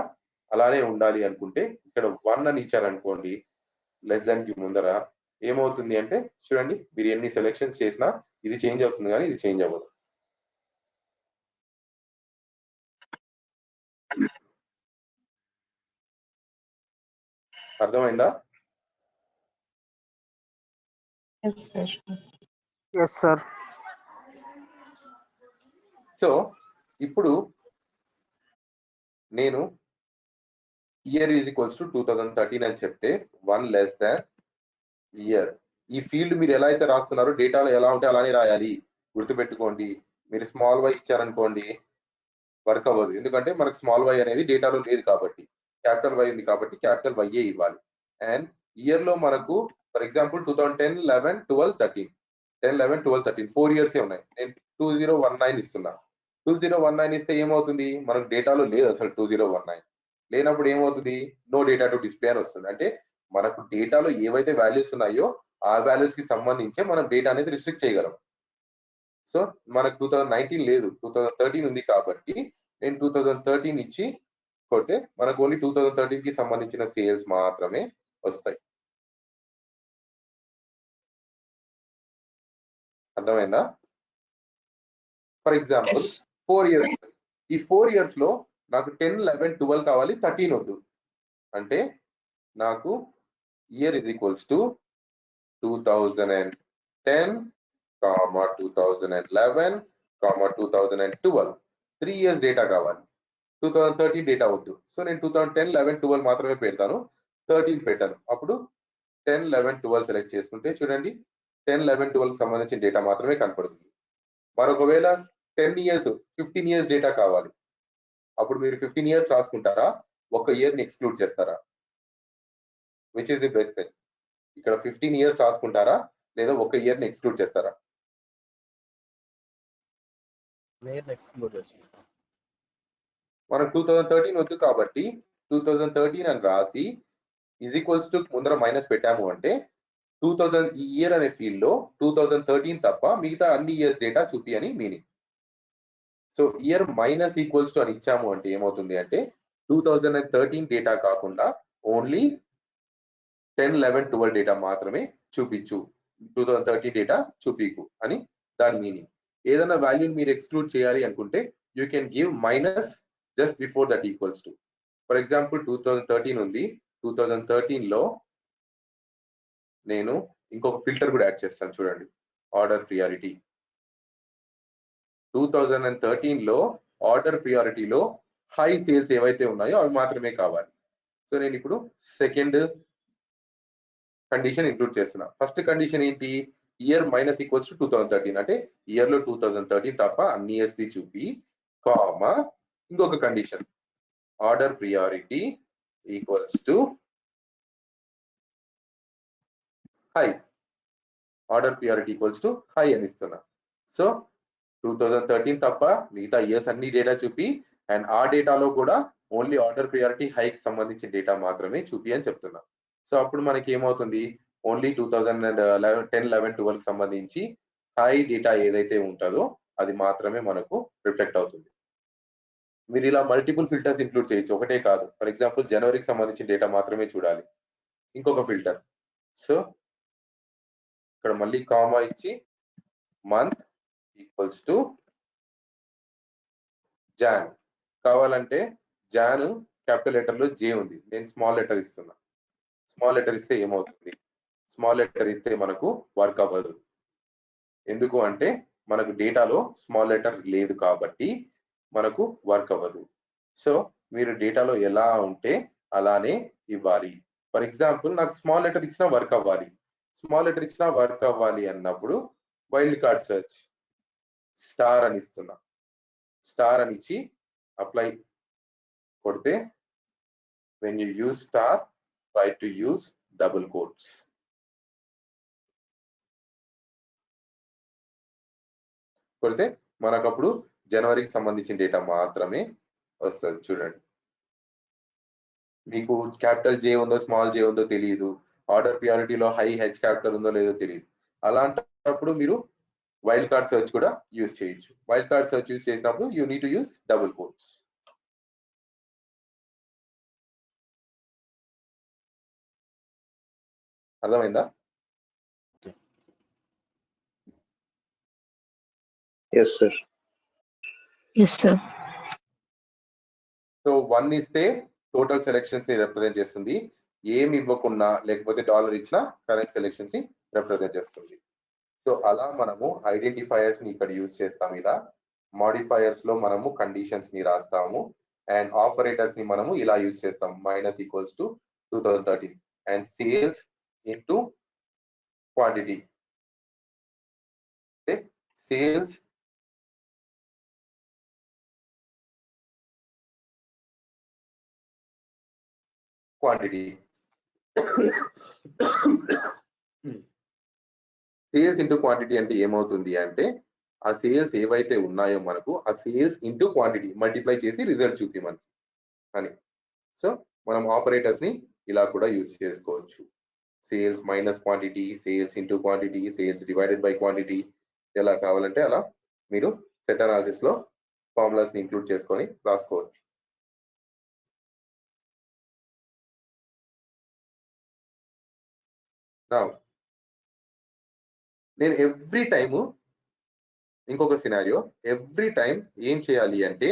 అలానే ఉండాలి అనుకుంటే ఇక్కడ 1 అని ఇచ్చారనుకోండి లెస్ దాన్ కి ముందర ఏమవుతుంది అంటే చూడండి, మీరు ఎన్ని సెలెక్షన్స్ చేసినా ఇది చేంజ్ అవుతుంది కానీ ఇది చేంజ్ అవ్వదు. అర్థమైందా? Yes, sir. Yes, sir. So ఇప్పుడు నేను ఇయర్ ఈజ్ ఈక్వల్స్ టు 2013 అని చెప్తే 1 లెస్ దాన్ ఇయర్. ఈ ఫీల్డ్ మీరు ఎలా అయితే రాస్తున్నారో డేటాలో ఎలా ఉంటే అలానే రాయాలి. గుర్తుపెట్టుకోండి. మీరు స్మాల్ వై ఇచ్చారనుకోండి వర్క్ అవ్వదు. ఎందుకంటే మనకు స్మాల్ వై అనేది డేటాలో లేదు కాబట్టి. క్యాపిటల్ వై ఉంది కాబట్టి క్యాపిటల్ వైయే ఇవ్వాలి. అండ్ ఇయర్ లో మనకు ఫర్ ఎగ్జాంపుల్ 2010, 11, 12, 13 10, 11, 12, 13 4 ఇయర్సే ఉన్నాయి. నేను 2019 ఇస్తున్నా. 2019 ఇస్తే ఏమవుతుంది? మనకు డేటాలో లేదు అసలు 2019. లేనప్పుడు ఏమవుతుంది? నో డేటా టు డిస్ప్లే అని వస్తుంది. అంటే మనకు డేటాలో ఏవైతే వాల్యూస్ ఉన్నాయో ఆ వాల్యూస్ కి సంబంధించే మనం డేటా అనేది రిస్ట్రిక్ట్ చేయగలం. సో మనకు 2019 లేదు, 2013 ఉంది కాబట్టి నేను 2013 ఇచ్చి కొడితే మనకు ఓన్లీ 2013 కి సంబంధించిన సేల్స్ మాత్రమే వస్తాయి. అర్థమైందా? For example Yes. 4 ఇయర్స్, ఈ 4 ఇయర్స్ లో నాకు 10, 11, 12 కావాలి, 13 వద్దు. అంటే నాకు year is equals to 2010, 2011, 2012 3 years data కావాలి. 2013 డేటా వద్దు. సో నేను 2010, 11, 12 మాత్రమే పెడతాను, 13 పెట్టాను. అప్పుడు 10, 11, 12 సెలెక్ట్ చేసుకుంటే చూడండి 10, 11, 12 సంబంధించిన డేటా మాత్రమే కనపడుతుంది. మరొకవేళ 10 ఇయర్స్, 15 ఇయర్స్ డేటా కావాలి. అప్పుడు మీరు 15 ఇయర్స్ రాసుకుంటారా, ఒక ఇయర్ ని ఎక్స్క్లూడ్ చేస్తారా? Which is the best thing? ఇక్కడ 15 ఇయర్స్ రాసుకుంటారా లేదా ఒక ఇయర్ ని ఎక్స్క్లూడ్ చేస్తారా? Main exclude చేసుకుంటాం. మనకు 2013 వద్దు కాబట్టి 2013 అని రాసి ఈజ్ ఈక్వల్స్ టు ముందర మైనస్ పెట్టాము అంటే 2000 ఈ ఇయర్ అనే ఫీల్డ్ లో 2013 తప్ప మిగతా అన్ని ఇయర్స్ డేటా చూపి అని meaning. So year minus equals to అని ఇచ్చాము అంటే ఏమవుతుంది అంటే 2013 డేటా కాకుండా ఓన్లీ 10, 11, 12 డేటా మాత్రమే చూపించు, 2013 డేటా చూపికు అని దాని మీనింగ్. ఏదైనా వాల్యూని మీరు ఎక్స్క్లూడ్ చేయాలి అనుకుంటే you can give minus just before that equals to. For example 2013 ఉంది, 2013 లో నేను ఇంకొక ఫిల్టర్ కూడా యాడ్ చేస్తాను చూడండి, ఆర్డర్ ప్రియారిటీ. 2013 లో ఆర్డర్ ప్రియారిటీలో హై సేల్స్ ఏవైతే ఉన్నాయో అవి మాత్రమే కావాలి. సో నేను ఇప్పుడు సెకండ్ కండిషన్ ఇంక్లూడ్ చేస్తున్నా. ఫస్ట్ కండిషన్ ఏంటి? ఇయర్ మైనస్ ఈక్వల్స్ టు 2013 అంటే ఇయర్ లో 2013 తప్ప అన్ని ఇయర్స్ ది చూపి కామా ఇంకొక condition order priority equals to high. Order priority equals to high అని ఇస్తున్నా. సో 2013 తప్ప మిగతా ఇయర్స్ అన్ని డేటా చూపి అండ్ ఆ డేటాలో కూడా ఓన్లీ ఆర్డర్ ప్రియారిటీ హైకి సంబంధించిన డేటా మాత్రమే చూపి అని చెప్తున్నా. సో అప్పుడు మనకి ఏమవుతుంది? ఓన్లీ 2010, 11, 12 సంబంధించి హై డేటా ఏదైతే ఉంటుందో అది మాత్రమే మనకు రిఫ్లెక్ట్ అవుతుంది. మీరు ఇలా మల్టిపుల్ ఫిల్టర్స్ ఇంక్లూడ్ చేయొచ్చు, ఒకటే కాదు. ఫర్ ఎగ్జాంపుల్ జనవరికి సంబంధించిన డేటా మాత్రమే చూడాలి, ఇంకొక ఫిల్టర్. సో ఇక్కడ మళ్ళీ కామా ఇచ్చి మంత్ ఈక్వల్స్ టు జాన్. కావాలంటే జాన్ క్యాపిటల్ లెటర్ లో జే ఉంది, నేను స్మాల్ లెటర్ ఇస్తున్నా. స్మాల్ లెటర్ ఇస్తే ఏమవుతుంది? స్మాల్ లెటర్ ఇస్తే మనకు వర్క్ అవ్వదు. ఎందుకు అంటే మనకు డేటాలో స్మాల్ లెటర్ లేదు కాబట్టి మనకు వర్క్ అవ్వదు. సో మీరు డేటాలో ఎలా ఉంటే అలానే ఇవ్వాలి. ఫర్ ఎగ్జాంపుల్ నాకు స్మాల్ లెటర్ ఇచ్చినా వర్క్ అవ్వాలి, స్మాల్ లెటర్ ఇచ్చినా వర్క్ అవ్వాలి అన్నప్పుడు వైల్డ్ కార్డ్ సెర్చ్ స్టార్ అని ఇస్తున్నా. స్టార్ అని ఇచ్చి అప్లై కొడితే when you use star try to use double quotes. కొడితే మనకు అప్పుడు జనవరికి సంబంధించిన డేటా మాత్రమే వస్తుంది. చూడండి, మీకు క్యాపిటల్ జే ఉందో స్మాల్ జే ఉందో తెలియదు, ఆర్డర్ ప్రియారిటీలో హై హెచ్ క్యాపిటల్ ఉందో లేదో తెలియదు. అలాంటప్పుడు మీరు వైల్డ్ కార్డ్ సెర్చ్ కూడా యూజ్ చేయొచ్చు. వైల్డ్ కార్డ్ సెర్చ్ యూజ్ చేసినప్పుడు you need to use double quotes. అర్థమైందా? Yes, sir. Yes, sir. So 1 ఇస్తే టోటల్ సెలెక్షన్స్ ని రిప్రజెంట్ చేస్తుంది. ఏమి ఇవ్వకున్నా లేకపోతే డాలర్ ఇచ్చినా కరెంట్ సెలెక్షన్స్ ని రిప్రజెంట్ చేస్తుంది. సో అలా మనము ఐడెంటిఫైయర్స్ ని ఇక్కడ యూజ్ చేస్తాం. ఇలా మాడిఫైయర్స్ లో మనము కండిషన్స్ ని రాస్తాము అండ్ ఆపరేటర్స్ ని మనము ఇలా యూజ్ చేస్తాం. Minus equals to 2013 and sales into quantity. Sales quantity. Sales into quantity అంటే ఏమవుతుంది అంటే ఆ సేల్స్ ఏవైతే ఉన్నాయో మనకు ఆ సేల్స్ ఇంటూ క్వాంటిటీ మల్టిప్లై చేసి రిజల్ట్ చూపి మనకి అని. సో మనం ఆపరేటర్స్ ని ఇలా కూడా యూజ్ చేసుకోవచ్చు. Sales minus quantity, sales into quantity, sales divided by quantity, ఎలా కావాలంటే అలా మీరు సెట్ అనాలిసిస్ లో ఫార్ములాస్ ని ఇంక్లూడ్ చేసుకొని రాసుకోవచ్చు. Now, నేను ఎవ్రీ టైము ఇంకొక సినారియో, ఎవ్రీ టైం ఏం చేయాలి అంటే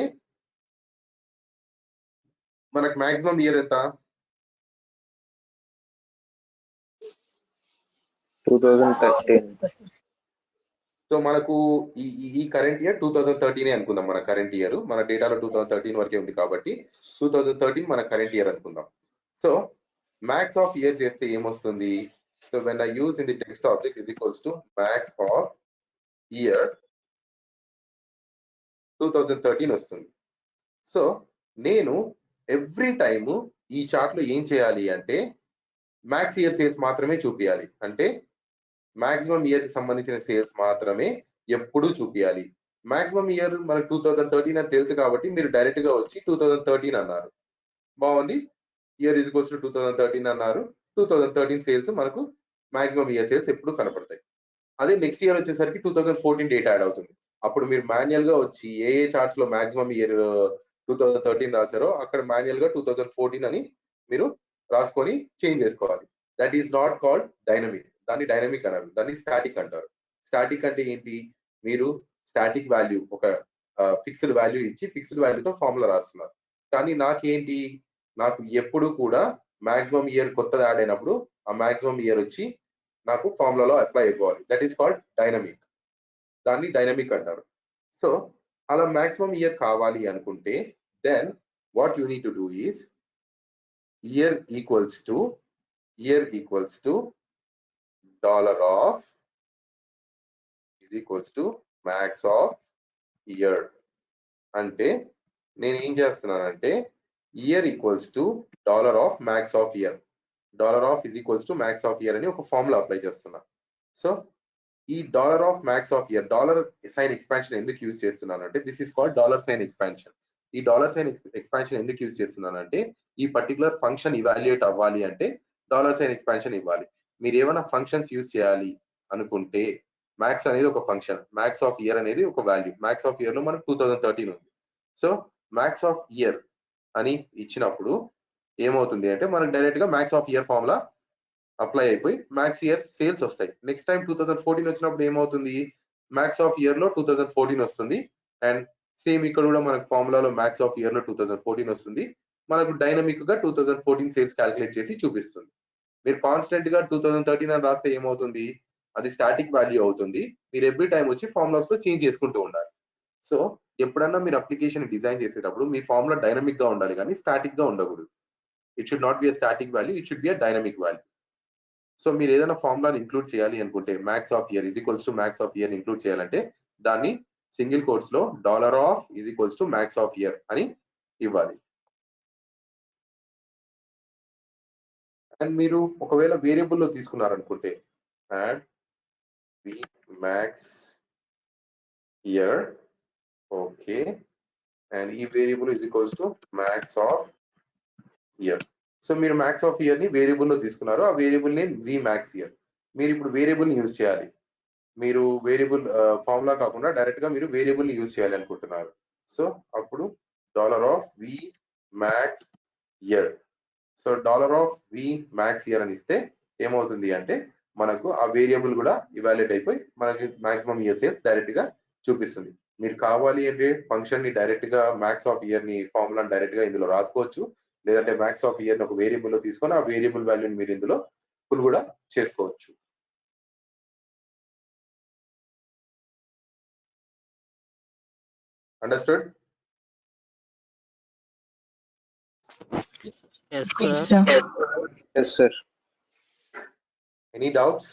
మనకు మాక్సిమం ఇయర్ ఎంత? 2013. సో మనకు ఈ కరెంట్ ఇయర్ 2013 అనుకుందాం. మన కరెంట్ ఇయర్ మన డేటాలో 2013 వరకే ఉంది కాబట్టి 2013 మన కరెంట్ ఇయర్ అనుకుందాం. సో మ్యాక్స్ ఆఫ్ ఇయర్ చేస్తే ఏమొస్తుంది? So when I use in the text object is equals to max of year 2013 వస్తుంది. సో నేను ఎవ్రీ టైము ఈ చార్ట్ లో ఏం చేయాలి అంటే మ్యాక్స్ ఇయర్ సేల్స్ మాత్రమే చూపించాలి. అంటే మాక్సిమం ఇయర్ కి సంబంధించిన సేల్స్ మాత్రమే ఎప్పుడు చూపించాలి. మాక్సిమం ఇయర్ మనకు 2013 అని తెలుసు కాబట్టి మీరు డైరెక్ట్ గా వచ్చి 2013 అన్నారు, బాగుంది. ఇయర్ ఈజ్ ఈక్వల్స్ టు 2013 అన్నారు. 2013 సేల్స్ మనకు మాక్సిమం ఇయర్ సేల్స్ ఎప్పుడు కనపడతాయి. అదే నెక్స్ట్ ఇయర్ వచ్చేసరికి 2014 డేటా యాడ్ అవుతుంది. అప్పుడు మీరు మాన్యువల్ గా వచ్చి ఏ చార్ట్స్ లో మాక్సిమం ఇయర్ 2013 రాశారో అక్కడ మాన్యువల్ గా 2014 అని మీరు రాసుకొని చేంజ్ చేసుకోవాలి. That is not called dynamic. దాన్ని డైనమిక్ అన్నారు, దాన్ని స్టాటిక్ అంటారు. స్టాటిక్ అంటే ఏంటి? మీరు స్టాటిక్ వాల్యూ ఒక ఫిక్స్డ్ వాల్యూ ఇచ్చి ఫిక్స్డ్ వాల్యూతో ఫార్ములా రాస్తున్నారు. కానీ నాకేంటి, నాకు ఎప్పుడు కూడా మాక్సిమం ఇయర్ కొత్తది యాడ్ అయినప్పుడు ఆ మాక్సిమం ఇయర్ వచ్చి నాకు ఫార్ములాలో అప్లై అయిపోవాలి. That is called dynamic. దాన్ని డైనమిక్ అంటారు. సో అలా మాక్సిమం ఇయర్ కావాలి అనుకుంటే then what you need to do is year equals to dollar of is equals to max of year. అంటే నేను ఏం చేస్తున్నానంటే year equals to dollar of max of year, dollar of is equals to max of year అని ఒక ఫార్ములా అప్లై చేస్తున్నా. సో ఈ dollar of max of year, dollar sign expansion ఎందుకు యూజ్ చేస్తున్నాను అంటే this is called dollar sign expansion. ఈ డాలర్ సైన్ ఎక్స్పాన్షన్ ఎందుకు యూజ్ చేస్తున్నాను అంటే ఈ పర్టికులర్ ఫంక్షన్ ఇవాల్యుయేట్ అవ్వాలి అంటే డాలర్ సైన్ ఎక్స్పాన్షన్ ఇవ్వాలి. మీరు ఏమైనా ఫంక్షన్స్ యూజ్ చేయాలి అనుకుంటే మ్యాక్స్ అనేది ఒక ఫంక్షన్, మ్యాక్స్ ఆఫ్ ఇయర్ అనేది ఒక వాల్యూ. మ్యాక్స్ ఆఫ్ ఇయర్ లో మనకు 2013 ఉంది. సో మ్యాక్స్ ఆఫ్ ఇయర్ అని ఇచ్చినప్పుడు ఏమవుతుంది అంటే మనకు డైరెక్ట్ గా max of year formula apply అయిపోయి మ్యాక్స్ ఇయర్ సేల్స్ వస్తాయి. నెక్స్ట్ టైం 2014 వచ్చినప్పుడు ఏమవుతుంది, మ్యాక్స్ ఆఫ్ ఇయర్ లో 2014 వస్తుంది. అండ్ సేమ్ ఇక్కడ కూడా మనకు ఫార్ములాలో మ్యాక్స్ ఆఫ్ ఇయర్ లో 2014 వస్తుంది. మనకు డైనమిక్ గా 2014 సేల్స్ క్యాలిక్యులేట్ చేసి చూపిస్తుంది. మీరు కాన్స్టెంట్ గా 2013 అని రాస్తే ఏమవుతుంది, అది స్టాటిక్ వాల్యూ అవుతుంది. మీరు ఎవ్రీ టైం వచ్చి ఫార్ములాస్ లో చేంజ్ చేసుకుంటూ ఉండాలి. సో ఎప్పుడన్నా మీరు అప్లికేషన్ డిజైన్ చేసేటప్పుడు మీ ఫార్ములా డైనమిక్ గా ఉండాలి కానీ స్టాటిక్ గా ఉండకూడదు. It should not be a static value, it should be a dynamic value. So మీరు ఏదైనా ఫార్ములాని ఇంక్లూడ్ చేయాలి అనుకుంటే max of year is equals to max of year include చేయాలంటే దాన్ని సింగిల్ కోట్స్ లో dollar of is equals to max of year అని ఇవ్వాలి. అండ్ మీరు ఒకవేళ వేరియబుల్ లో తీసుకున్నారనుకుంటే and max year, okay, and ఈ variable is equals to max of year. So మీరు మ్యాక్స్ ఆఫ్ ఇయర్ ని వేరియబుల్ లో తీసుకున్నారు, ఆ variable name we max year. మీరు ఇప్పుడు వేరియబుల్ ని యూజ్ చేయాలి. మీరు వేరియబుల్ ఫార్ములా కాకుండా డైరెక్ట్ గా మీరు వేరియబుల్ ని యూజ్ చేయాలి అనుకుంటున్నారు. సో అప్పుడు dollar of we max year. So dollar of we max year అని ఇస్తే ఏమవుతుంది అంటే మనకు ఆ వేరియబుల్ కూడా ఇవాల్యుయేట్ అయిపోయి మనకి మాక్సిమం ఇయర్ సేల్స్ డైరెక్ట్ గా చూపిస్తుంది. మీరు కావాలి అంటే ఫంక్షన్ ని డైరెక్ట్ గా మ్యాక్స్ ఆఫ్ ఇయర్ ని ఫార్ములాని డైరెక్ట్ గా ఇందులో రాసుకోవచ్చు. లేదంటే మ్యాక్స్ ఆఫ్ ఇయర్ ని ఒక వేరియబుల్ లో తీసుకొని ఆ వేరియబుల్ వాల్యూని మీరు ఇందులో ఫుల్ కూడా చేసుకోవచ్చు. Understood? Yes, Yes, sir. sir. Yes, sir. Any doubts?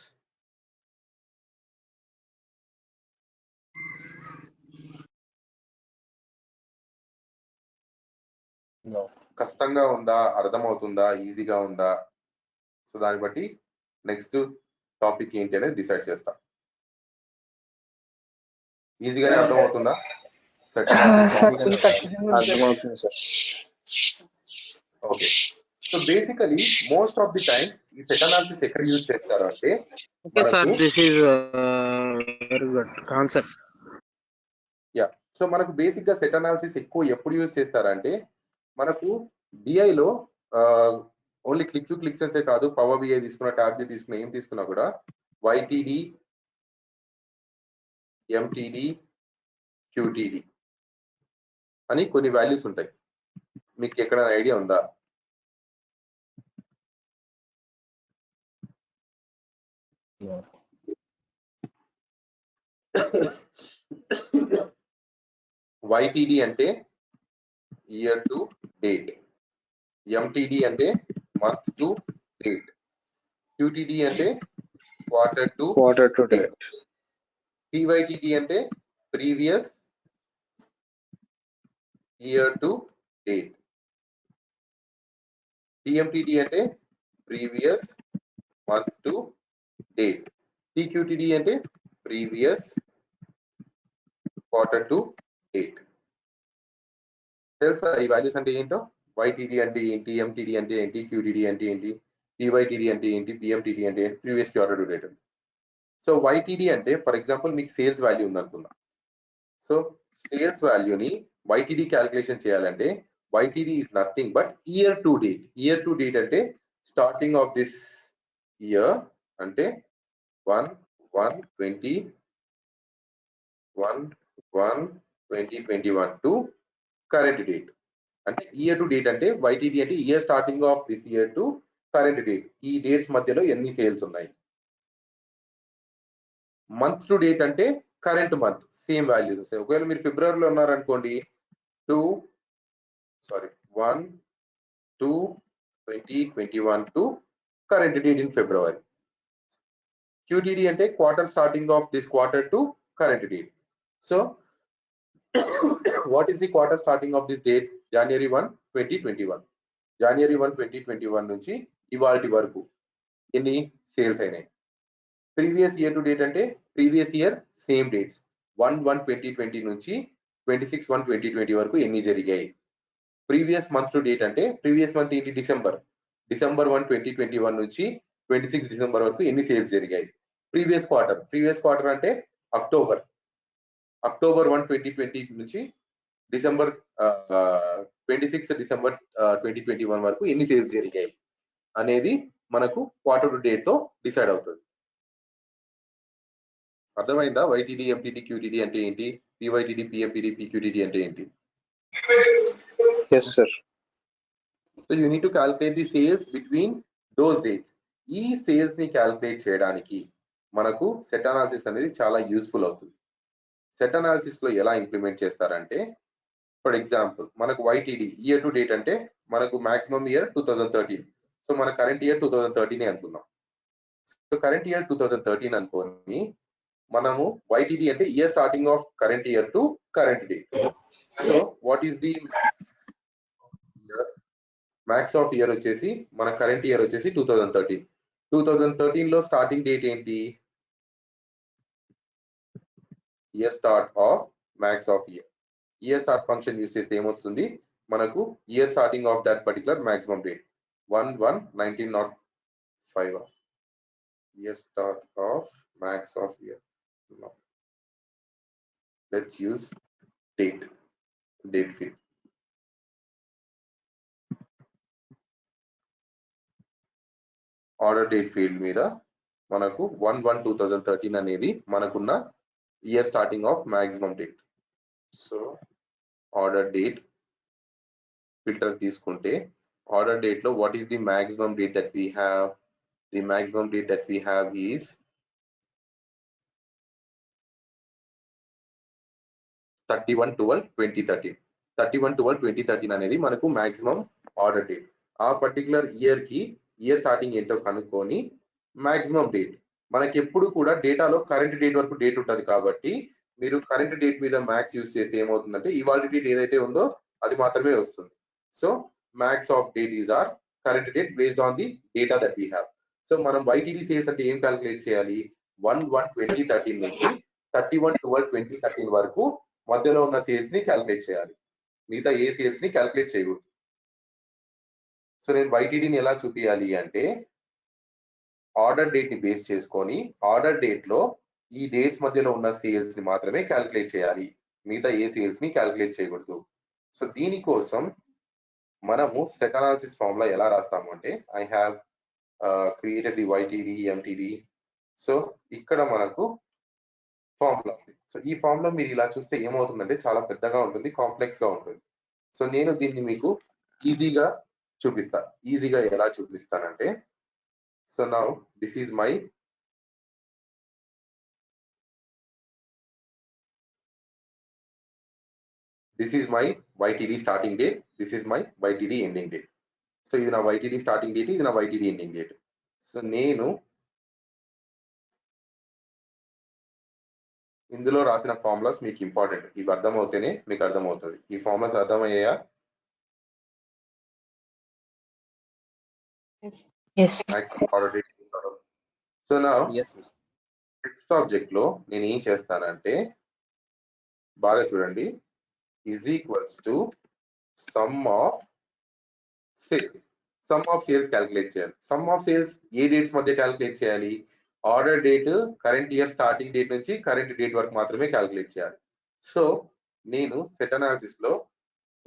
No. కష్టంగా ఉందా, అర్థమవుతుందా, ఈజీగా ఉందా? సో దాన్ని బట్టి నెక్స్ట్ టాపిక్ ఏంటి అనేది డిసైడ్ చేస్తాం. ఈజీగానే అర్థమవుతుందా? అర్థమవుతుంది sir. Okay. So basically most of the times ఈ సెట్ అనాలిసిస్ ఎక్కడ యూజ్ చేస్తారు అంటే Okay, sir. మనకు This is very good concept. Yeah so మనకు బేసిక్ గా సెట్ అనాలిసిస్ ఎక్కువ ఎప్పుడు యూజ్ చేస్తారంటే మనకు BI లో ఓన్లీ క్లిక్స్ అనే కాదు, పవర్ BI తీసుకున్న, ట్యాబ్ బి తీసుకున్న, ఏం తీసుకున్నా కూడా YTD, MTD, QTD అని కొన్ని వాల్యూస్ ఉంటాయి. మీకు ఎక్కడైనా ఐడియా ఉందా? YTD అంటే ఇయర్ టు డేట్, MTD అంటే మంత్ టు డేట్, QTD అంటే క్వార్టర్ టు date. PYTD అంటే previous year to date, PMTD అంటే previous month to date, PQTD అంటే ప్రీవియస్ క్వార్టర్ టు డేట్. తెలుసా ఈ వాల్యూస్ అంటే ఏంటో? YTD అంటే ఏంటి, MTD అంటే ఏంటి, QTD అంటే ఏంటి, PYTD అంటే ఏంటి, PMTD అంటే ఏంటి, previous quarter to date. So YTD అంటే ఫర్ ఎగ్జాంపుల్ మీకు సేల్స్ వాల్యూ ఉందనుకుందాం. సో సేల్స్ వాల్యూని YTD క్యాలిక్యులేషన్ చేయాలంటే YTD is nothing but year to date. Year to date అంటే స్టార్టింగ్ ఆఫ్ దిస్ ఇయర్ అంటే 1/1/2021 టు కరెంట్ డేట్. అంటే ఇయర్ టు డేట్ అంటే YTD అంటే year starting of this year to current date. ఈ డేట్స్ మధ్యలో ఎన్ని సేల్స్ ఉన్నాయి. మంత్ టు డేట్ అంటే కరెంట్ మంత్, సేమ్ వాల్యూస్ వస్తాయి. ఒకవేళ మీరు ఫిబ్రవరిలో ఉన్నారనుకోండి 1/2/2021 to current date in February. QTD అంటే quarter starting of this quarter to current date. So what is the quarter starting of this date? January 1, 2021. January 1, 2021 నుంచి ఇవాల్టి వరకు ఎన్ని సేల్స్ అయినాయి. ప్రీవియస్ ఇయర్ టు డేట్ అంటే ప్రీవియస్ ఇయర్ సేమ్ డేట్స్ 1/1/2020 నుంచి 26/1/2020 వరకు ఎన్ని జరిగాయి. ప్రీవియస్ మంత్ టు డేట్ అంటే ప్రీవియస్ మంత్ ఏంటి? డిసెంబర్ 1, 2021 నుంచి 26 డిసెంబర్ వరకు ఎన్ని సేల్స్ జరిగాయి. ప్రీవియస్ క్వార్టర్ అంటే అక్టోబర్ 1, 2020 నుంచి డిసెంబర్ 26 డిసెంబర్ 2021 వరకు ఎన్ని సేల్స్ జరిగాయి అనేది మనకు క్వార్టర్ టు డేట్ తో డిసైడ్ అవుతుంది. అర్థమైందా? YTD, MTD, QTD అంటే ఏంటి, PYTD, PMTD, PQTD అంటే ఏంటి? Yes, sir. So you need to calculate the sales between those dates. ఈ సేల్స్ ని క్యాలిక్యులేట్ చేయడానికి మనకు సెట్ అనాలిసిస్ అనేది చాలా యూస్ఫుల్ అవుతుంది. సెట్ అనాలిసిస్ లో ఎలా ఇంప్లిమెంట్ చేస్తారంటే ఫర్ ఎగ్జాంపుల్ మనకు YTD ఇయర్ టు డేట్ అంటే మనకు మాక్సిమం ఇయర్ 2013. సో మన కరెంట్ ఇయర్ 2013 అనుకుందాం. సో కరెంట్ ఇయర్ 2013 అనుకోని మనము YTD అంటే year starting of current year to current date. So what is the max of year వచ్చేసి మన కరెంట్ ఇయర్ వచ్చేసి 2013. 2013 లో స్టార్టింగ్ డేట్ ఏంటి? Year start of max of year. Year start function use చేస్తే ఏమొస్తుంది మనకు? Year starting of that particular maximum date 1/1/1905. Year start of max of year. No. Let's use date field. Order date field మీద మనకు 1/1/2013 అనేది మనకున్న year starting of maximum date. So order date filter తీసుకుంటే order date లో what is the maximum date that we have? The maximum date that we have is 31/12/2013. 31/12/2013 అనేది మనకు మాక్సిమం ఆర్డర్ డేట్. ఆ పర్టికులర్ ఇయర్ కి ఇయర్ స్టార్టింగ్ ఏంటో కనుక్కొని మాక్సిమం డేట్. మనకి ఎప్పుడు కూడా డేటాలో కరెంట్ డేట్ వరకు డేట్ ఉంటుంది కాబట్టి మీరు కరెంట్ డేట్ మీద మ్యాక్స్ యూస్ చేస్తే ఏమవుతుందంటే ఇవాళ డేట్ ఏదైతే ఉందో అది మాత్రమే వస్తుంది. So max of date is or current date based on the data that we have. సో మనం YTD సేల్స్ అంటే ఏం క్యాలిక్యులేట్ చేయాలి? 1/1/2013 నుంచి 31/12/2013 వరకు మధ్యలో ఉన్న సేల్స్ ని క్యాలిక్యులేట్ చేయాలి. మిగతా ఏ సేల్స్ ని క్యాలిక్యులేట్ చేయకూడదు. సో నేను YTDని ఎలా చూపించాలి అంటే ఆర్డర్ డేట్ ని బేస్ చేసుకొని ఆర్డర్ డేట్ లో ఈ డేట్స్ మధ్యలో ఉన్న సేల్స్ ని మాత్రమే క్యాలిక్యులేట్ చేయాలి. మిగతా ఏ సేల్స్ ని క్యాలిక్యులేట్ చేయకూడదు. సో దీనికోసం మనము సెట్ అనాలిసిస్ ఫార్ములా ఎలా రాస్తాము అంటే I have created the YTD MTD. So ఇక్కడ మనకు ఫార్ములా ఉంది. సో ఈ ఫార్ములా మీరు ఇలా చూస్తే ఏమవుతుందంటే చాలా పెద్దగా ఉంటుంది, కాంప్లెక్స్ గా ఉంటుంది. సో నేను దీన్ని మీకు ఈజీగా చూపిస్తా. ఈజీగా ఎలా చూపిస్తానంటే so now this is my YTD starting date, this is my YTD ending date. So ఇది నా YTD స్టార్టింగ్ డేట్, ఇది నా YTD ఎండింగ్ డేట్. సో నేను ఇందులో రాసిన ఫార్ములాస్ మీకు ఇంపార్టెంట్. ఇవి అర్థమవుతేనే మీకు అర్థమవుతుంది. ఈ ఫార్ములాస్ అర్థమయ్యాయా? Yes. సో నా Yes. టెక్స్ట్ ఆబ్జెక్ట్ లో నేను ఏం చేస్తానంటే బాగా చూడండి, is equals to sum of sales. Sum of sales calculate చేయాలి. సమ్ ఆఫ్ సేల్స్ ఏ డేట్స్ మధ్య క్యాలిక్యులేట్ చేయాలి? Order date current year starting date నుంచి కరెంట్ డేట్ వరకు మాత్రమే క్యాలిక్యులేట్ చేయాలి. సో నేను సెట్ అనాలిసిస్ లో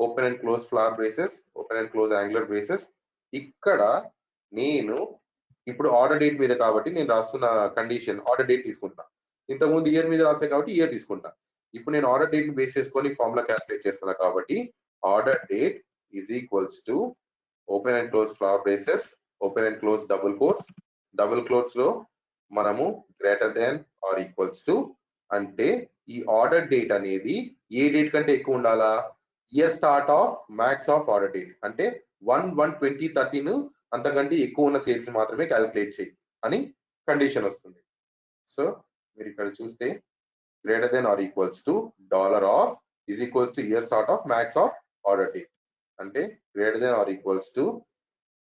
open and close flower braces, open and close angular braces, ఇక్కడ నేను ఇప్పుడు ఆర్డర్ డేట్ మీద కాబట్టి నేను రాస్తున్న కండిషన్ ఆర్డర్ డేట్ తీసుకుంటా. ఇంతకుముందు ఇయర్ మీద రాసే కాబట్టి ఇయర్ తీసుకుంటా. ఇప్పుడు నేను ఆర్డర్ డేట్ ని బేస్ చేసుకొని ఫార్ములా క్యాలిక్యులేట్ చేస్తున్నా కాబట్టి order date is equals to open and close flower braces, open and close double quotes. Double quotes లో మనము greater than or equals to అంటే ఈ ఆర్డర్ డేట్ అనేది ఏ డేట్ కంటే ఎక్కువ ఉండాలా? Year start of max of order date అంటే 1/1/2013 అంతకంటే ఎక్కువ ఉన్న సేల్స్ ని మాత్రమే క్యాలిక్యులేట్ చేయి అని కండిషన్ వస్తుంది. సో మీరు ఇక్కడ చూస్తే greater than or equals to dollar of is equals to year start of max of order date అంటే greater than or equals to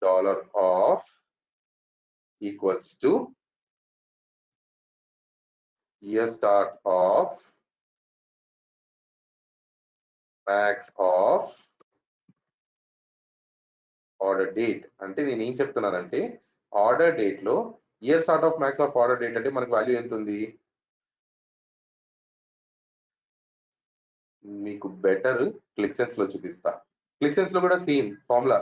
dollar of equals to year start of max of order date. అంటే నేను ఏం చెప్తున్నానంటే ఆర్డర్ డేట్ లో year start of max of order date అంటే మనకు వాల్యూ ఎంత ఉంది? మీకు బెటర్ క్లిక్సెన్స్ లో చూపిస్తా. క్లిక్సెన్స్ లో కూడా సేమ్ ఫార్ములా,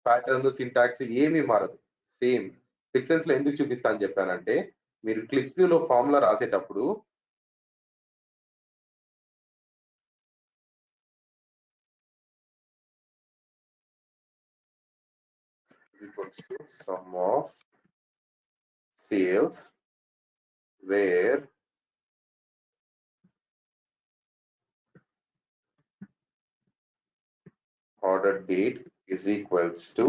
ప్యాటర్న్, సింటాక్స్ ఏమీ మారదు, సేమ్. క్లిక్సెన్స్ లో ఎందుకు చూపిస్తా అని చెప్పానంటే మీరు క్లిక్ వ్యూ లో ఫార్ములా రాసేటప్పుడు equals to sum of sales where order date is equals to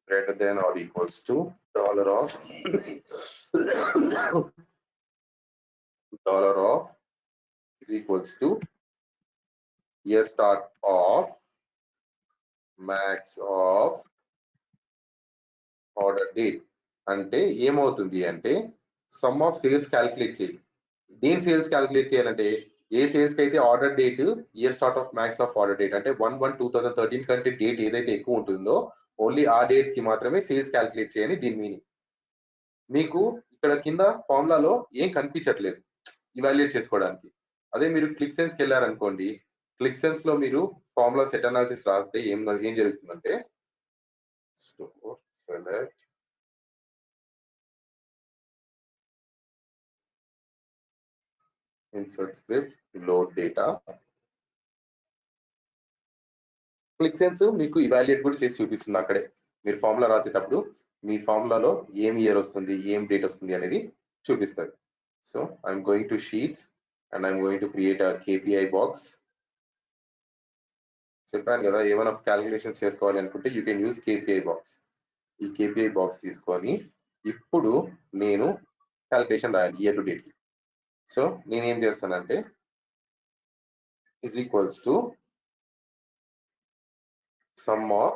greater than or equals to dollar of is equals to year start of max of order date. అంటే ఏమవుతుంది అంటే సమ్ ఆఫ్ సేల్స్ క్యాలిక్యులేట్ చేయి. దేని సేల్స్ క్యాలిక్యులేట్ చేయాలంటే ఏ సేల్స్ కి అయితే order date year start of max of order date అంటే 1/1/2013 కంటే డేట్ ఏదైతే ఎక్కువ ఉంటుందో ఓన్లీ ఆ డేట్స్ కి మాత్రమే సేల్స్ క్యాలిక్యులేట్ చేయని దీని మీనింగ్. మీకు ఇక్కడ కింద ఫార్ములాలో ఏం కనిపించట్లేదు ఇవాల్యుయేట్ చేసుకోవడానికి. అదే మీరు క్లిక్సెన్స్ కి వెళ్ళారనుకోండి, క్లిక్సెన్స్ లో మీరు ఫార్ములా సెట్ అనాలిసిస్ రాస్తే ఏం జరుగుతుందంటే select insert script, load data. ClickSense మీకు ఇవాల్యుయేట్ కూడా చేసి చూపిస్తుంది అక్కడే. మీరు ఫార్ములా రాసేటప్పుడు మీ ఫార్ములాలో ఏం ఇయర్ వస్తుంది, ఏం డేట్ వస్తుంది అనేది చూపిస్తుంది. So I'm going to sheets and I'm going to create a KPI box. చెప్పాను కదా, ఏమైనా క్యాలిక్యులేషన్స్ చేసుకోవాలి అనుకుంటే you can use KPI box. ఈ KPI బాక్స్ తీసుకొని ఇప్పుడు నేను క్యాలిక్యులేషన్ రాయాలి ఇయర్ టు డేట్ కి. సో నేనేం చేస్తానంటే is equals to sum of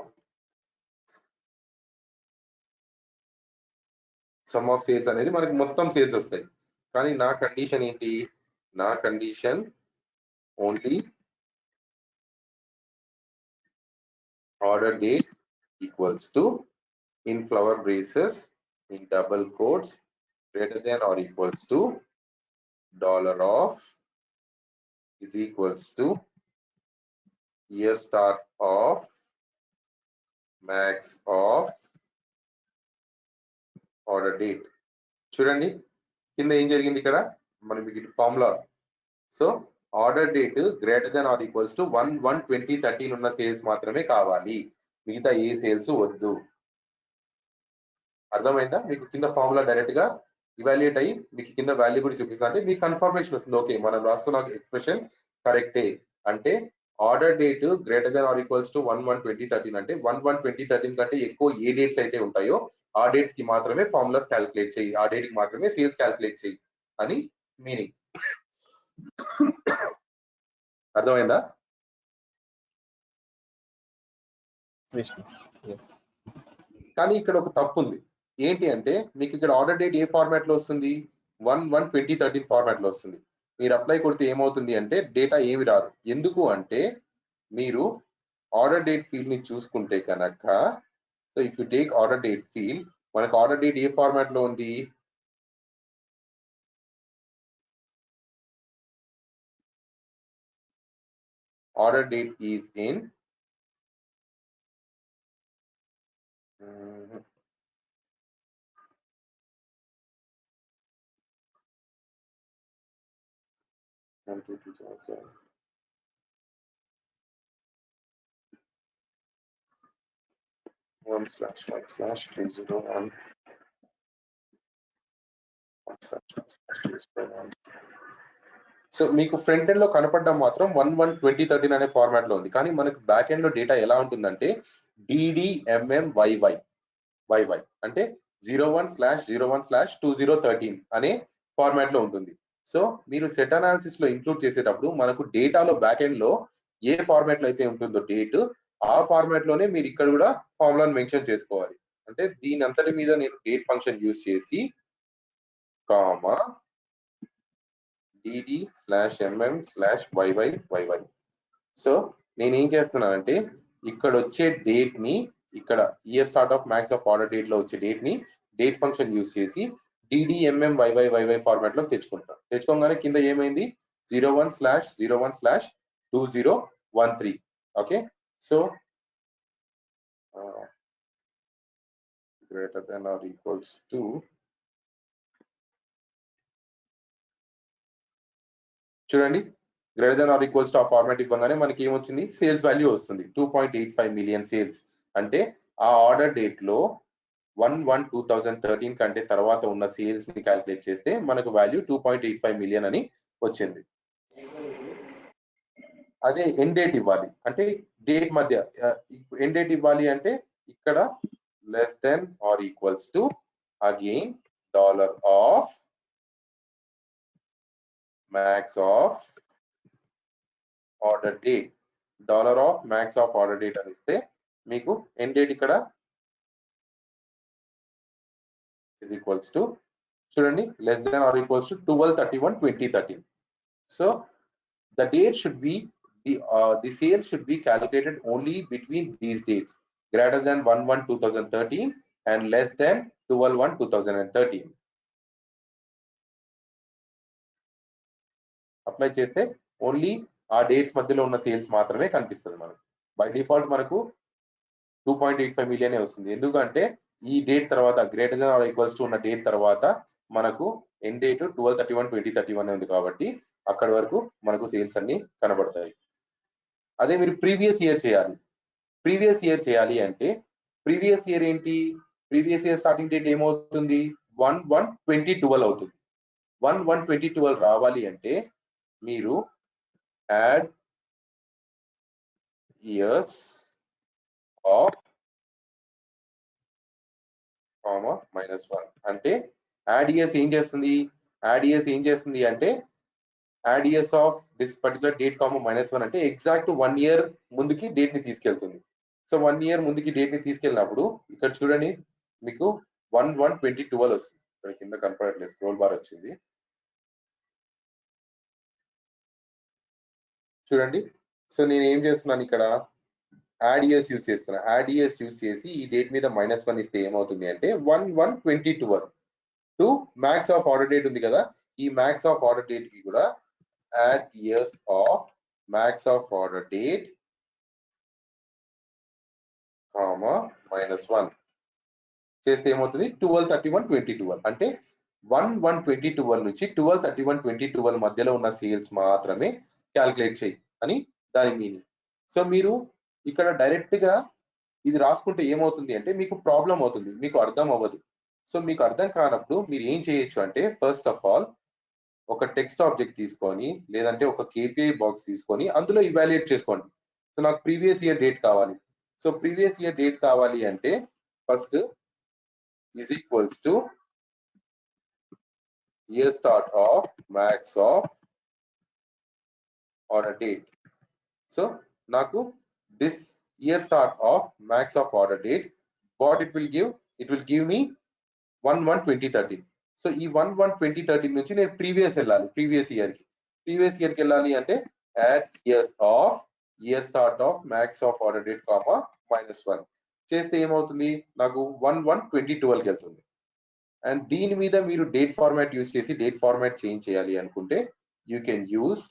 sales అనేది మనకి మొత్తం సేల్స్ వస్తాయి. కానీ నా కండిషన్ ఏంటి, నా condition only order date equals to in flower braces in double quotes greater than or equals to $of is equals to year start of max of order date. చూడండి కింద ఏం జరిగింది ఇక్కడ మనకి formula. So order date greater than or equals to 1/1/2013 ఉన్న సేల్స్ మాత్రమే కావాలి, మిగతా ఏ సేల్స్ వద్దు. అర్థమైందా? మీకు కింద ఫార్ములా డైరెక్ట్ గా ఇవాల్యుయేట్ అయ్యి మీకు కింద వాల్యూ కూడా చూపిస్తా, అంటే మీకు కన్ఫర్మేషన్ వస్తుంది. ఓకే మనం రాస్తున్న ఎక్స్ప్రెషన్ కరెక్టే. అంటే order date greater than or equals to 1/1/2013 అంటే 1/1/2013 కంటే ఎక్కువ ఏ డేట్స్ అయితే ఉంటాయో ఆ డేట్స్ కి మాత్రమే ఫార్ములాస్ క్యాలిక్యులేట్ చేయి, ఆ డేట్ కి మాత్రమే సేల్స్ క్యాలిక్యులేట్ చేయి అని మీనింగ్. అర్థమైందా? కానీ ఇక్కడ ఒక తప్పు ఉంది. ఏంటి అంటే మీకు ఇక్కడ ఆర్డర్ డేట్ ఏ ఫార్మాట్ లో వస్తుంది, 1/1/2013 ఫార్మాట్ లో వస్తుంది. మీరు అప్లై కొడితే ఏమవుతుంది అంటే డేటా ఏమి రాదు. ఎందుకు అంటే మీరు ఆర్డర్ డేట్ ఫీల్డ్ ని చూసుకుంటే కనుక, so if you take order date field, మనకు ఆర్డర్ డేట్ ఏ ఫార్మాట్ లో ఉంది, order date is in (1/1/201) so మీకు ఫ్రంట్ ఎండ్ లో కనపడడం మాత్రం 1/1/2013 అనే ఫార్మాట్ లో ఉంది. కానీ మనకు బ్యాక్ ఎండ్ లో డేటా ఎలా ఉంటుందంటే DDMMYY అంటే 01/01/2013 అనే ఫార్మాట్ లో ఉంటుంది. సో మీరు సెట్ అనాలిసిస్ లో ఇంక్లూడ్ చేసేటప్పుడు మనకు డేటాలో బ్యాక్ ఎండ్ లో ఏ ఫార్మాట్ లో అయితే ఉంటుందో డేట్, ఆ ఫార్మాట్ లోనే మీరు ఇక్కడ కూడా ఫార్ములాను మెన్షన్ చేసుకోవాలి. అంటే దీని అంతటి మీద నేను డేట్ ఫంక్షన్ యూజ్ చేసి కామా DD/MM/YY. సో నేను ఏం చేస్తున్నానంటే ఇక్కడ వచ్చే డేట్ ని, ఇక్కడ year start of max of order date లో వచ్చే డేట్ ని డేట్ ఫంక్షన్ యూజ్ చేసి DDMMYY ఫార్మాట్ లో తెచ్చుకుంటాను. తెచ్చుకోగానే కింద ఏమైంది 01/01/2013. Okay, so greater than or equals to చూడండి greater than or equals to ఆ ఫార్మాట్ ఇవ్వగానే మనకి ఏమొచ్చింది, సేల్స్ వాల్యూ వస్తుంది 2.85 మిలియన్ సేల్స్. అంటే ఆ ఆర్డర్ డేట్ లో 1/1/2013 కంటే తర్వాత ఉన్న సేల్స్ ని క్యాలిక్యులేట్ చేస్తే మనకు వాల్యూ 2.85 మిలియన్ అని వచ్చింది. అదే ఎండ్ డేట్ ఇవ్వాలి అంటే డేట్ మధ్య ఎండ్ డేట్ ఇవ్వాలి అంటే ఇక్కడ less than or equals to again $of max of order date, $of max of order date అని ఇస్తే మీకు ఎండ్ డేట్ ఇక్కడ is equals to చూడండి less than or equals to 12/31/2013. so the date should be the sales should be calculated only between these dates, greater than 1/1/2013 and less than 12/1/2013. Apply చేస్తే ఓన్లీ ఆ డేట్స్ మధ్యలో ఉన్న సేల్స్ మాత్రమే కనిపిస్తుంది మనకు. బై డిఫాల్ట్ మనకు 2.85 మిలియన్ వస్తుంది. ఎందుకంటే ఈ డేట్ తర్వాత greater than or equals to ఉన్న డేట్ తర్వాత మనకు ఎండ్ డేట్ 12/31/2031 ఉంది కాబట్టి అక్కడి వరకు మనకు సేల్స్ అన్ని కనబడతాయి. అదే మీరు ప్రీవియస్ ఇయర్ చేయాలి. ప్రీవియస్ ఇయర్ చేయాలి అంటే ప్రీవియస్ ఇయర్ ఏంటి? ప్రీవియస్ ఇయర్ స్టార్టింగ్ డేట్ ఏమవుతుంది? 1/1/2012 అవుతుంది. 1/1/2012 రావాలి అంటే మీరు యాడ్ ఇయర్స్ ఆఫ్ -1 అంటే యాడ్ ఇయర్స్ ఏం చేస్తుంది? యాడ్ ఇయర్స్ ఏం చేస్తుంది అంటే add years of this particular date -1 అంటే ఎగ్జాక్ట్ 1 ఇయర్ ముందుకి డేట్ ని తీసుకెళ్తుంది. సో 1 ఇయర్ ముందుకి డేట్ ని తీసుకెళ్ళినప్పుడు ఇక్కడ చూడండి మీకు 1/1/2012 వస్తుంది. ఇక్కడ కింద కనపడట్లేదు, స్క్రోల్ బార్ వచ్చింది చూడండి. సో నేను ఏం చేస్తున్నాను ఇక్కడ యాడ్ ఇయర్స్ యూస్ చేస్తున్నా. యాడ్ ఇయర్స్ యూస్ చేసి ఈ డేట్ మీద -1 ఇస్తే ఏమవుతుంది అంటే 1/1/2012 to max of order date ఉంది కదా, ఈ మ్యాక్స్ ఆఫ్ ఆర్డర్ డేట్ కి కూడా add years of max of order date -1 చేస్తే ఏమవుతుంది 12/31/2012 అంటే 1/1/2012 నుంచి 12/31/2012 మధ్యలో ఉన్న సేల్స్ మాత్రమే క్యాల్కులేట్ చేయి అని దాని మీనింగ్. సో మీరు ఇక్కడ డైరెక్ట్ గా ఇది రాసుకుంటే ఏమవుతుంది అంటే మీకు ప్రాబ్లం అవుతుంది, మీకు అర్థం అవ్వదు. సో మీకు అర్థం కానప్పుడు మీరు ఏం చేయొచ్చు అంటే ఫస్ట్ ఆఫ్ ఆల్ ఒక టెక్స్ట్ ఆబ్జెక్ట్ తీసుకొని లేదంటే ఒక కేపీఐ బాక్స్ తీసుకొని అందులో ఇవాల్యుయేట్ చేసుకోండి. సో నాకు ప్రీవియస్ ఇయర్ డేట్ కావాలి. సో ప్రీవియస్ ఇయర్ డేట్ కావాలి అంటే first is equals to year start of max of order date. So naku this year start of max of order date what it will give me 1/1/2013. so ee 1/1/2013 nunchi nenu previous ellali previous year ki ellali ante add years of year start of max of order date -1 చేస్తే ఏమవుతుంది నాకు 1/1/2012 కి వెళ్తుంది. అండ్ దీని మీద మీరు డేట్ ఫార్మాట్ యూస్ చేసి డేట్ ఫార్మాట్ చేంజ్ చేయాలి అనుకుంటే you can use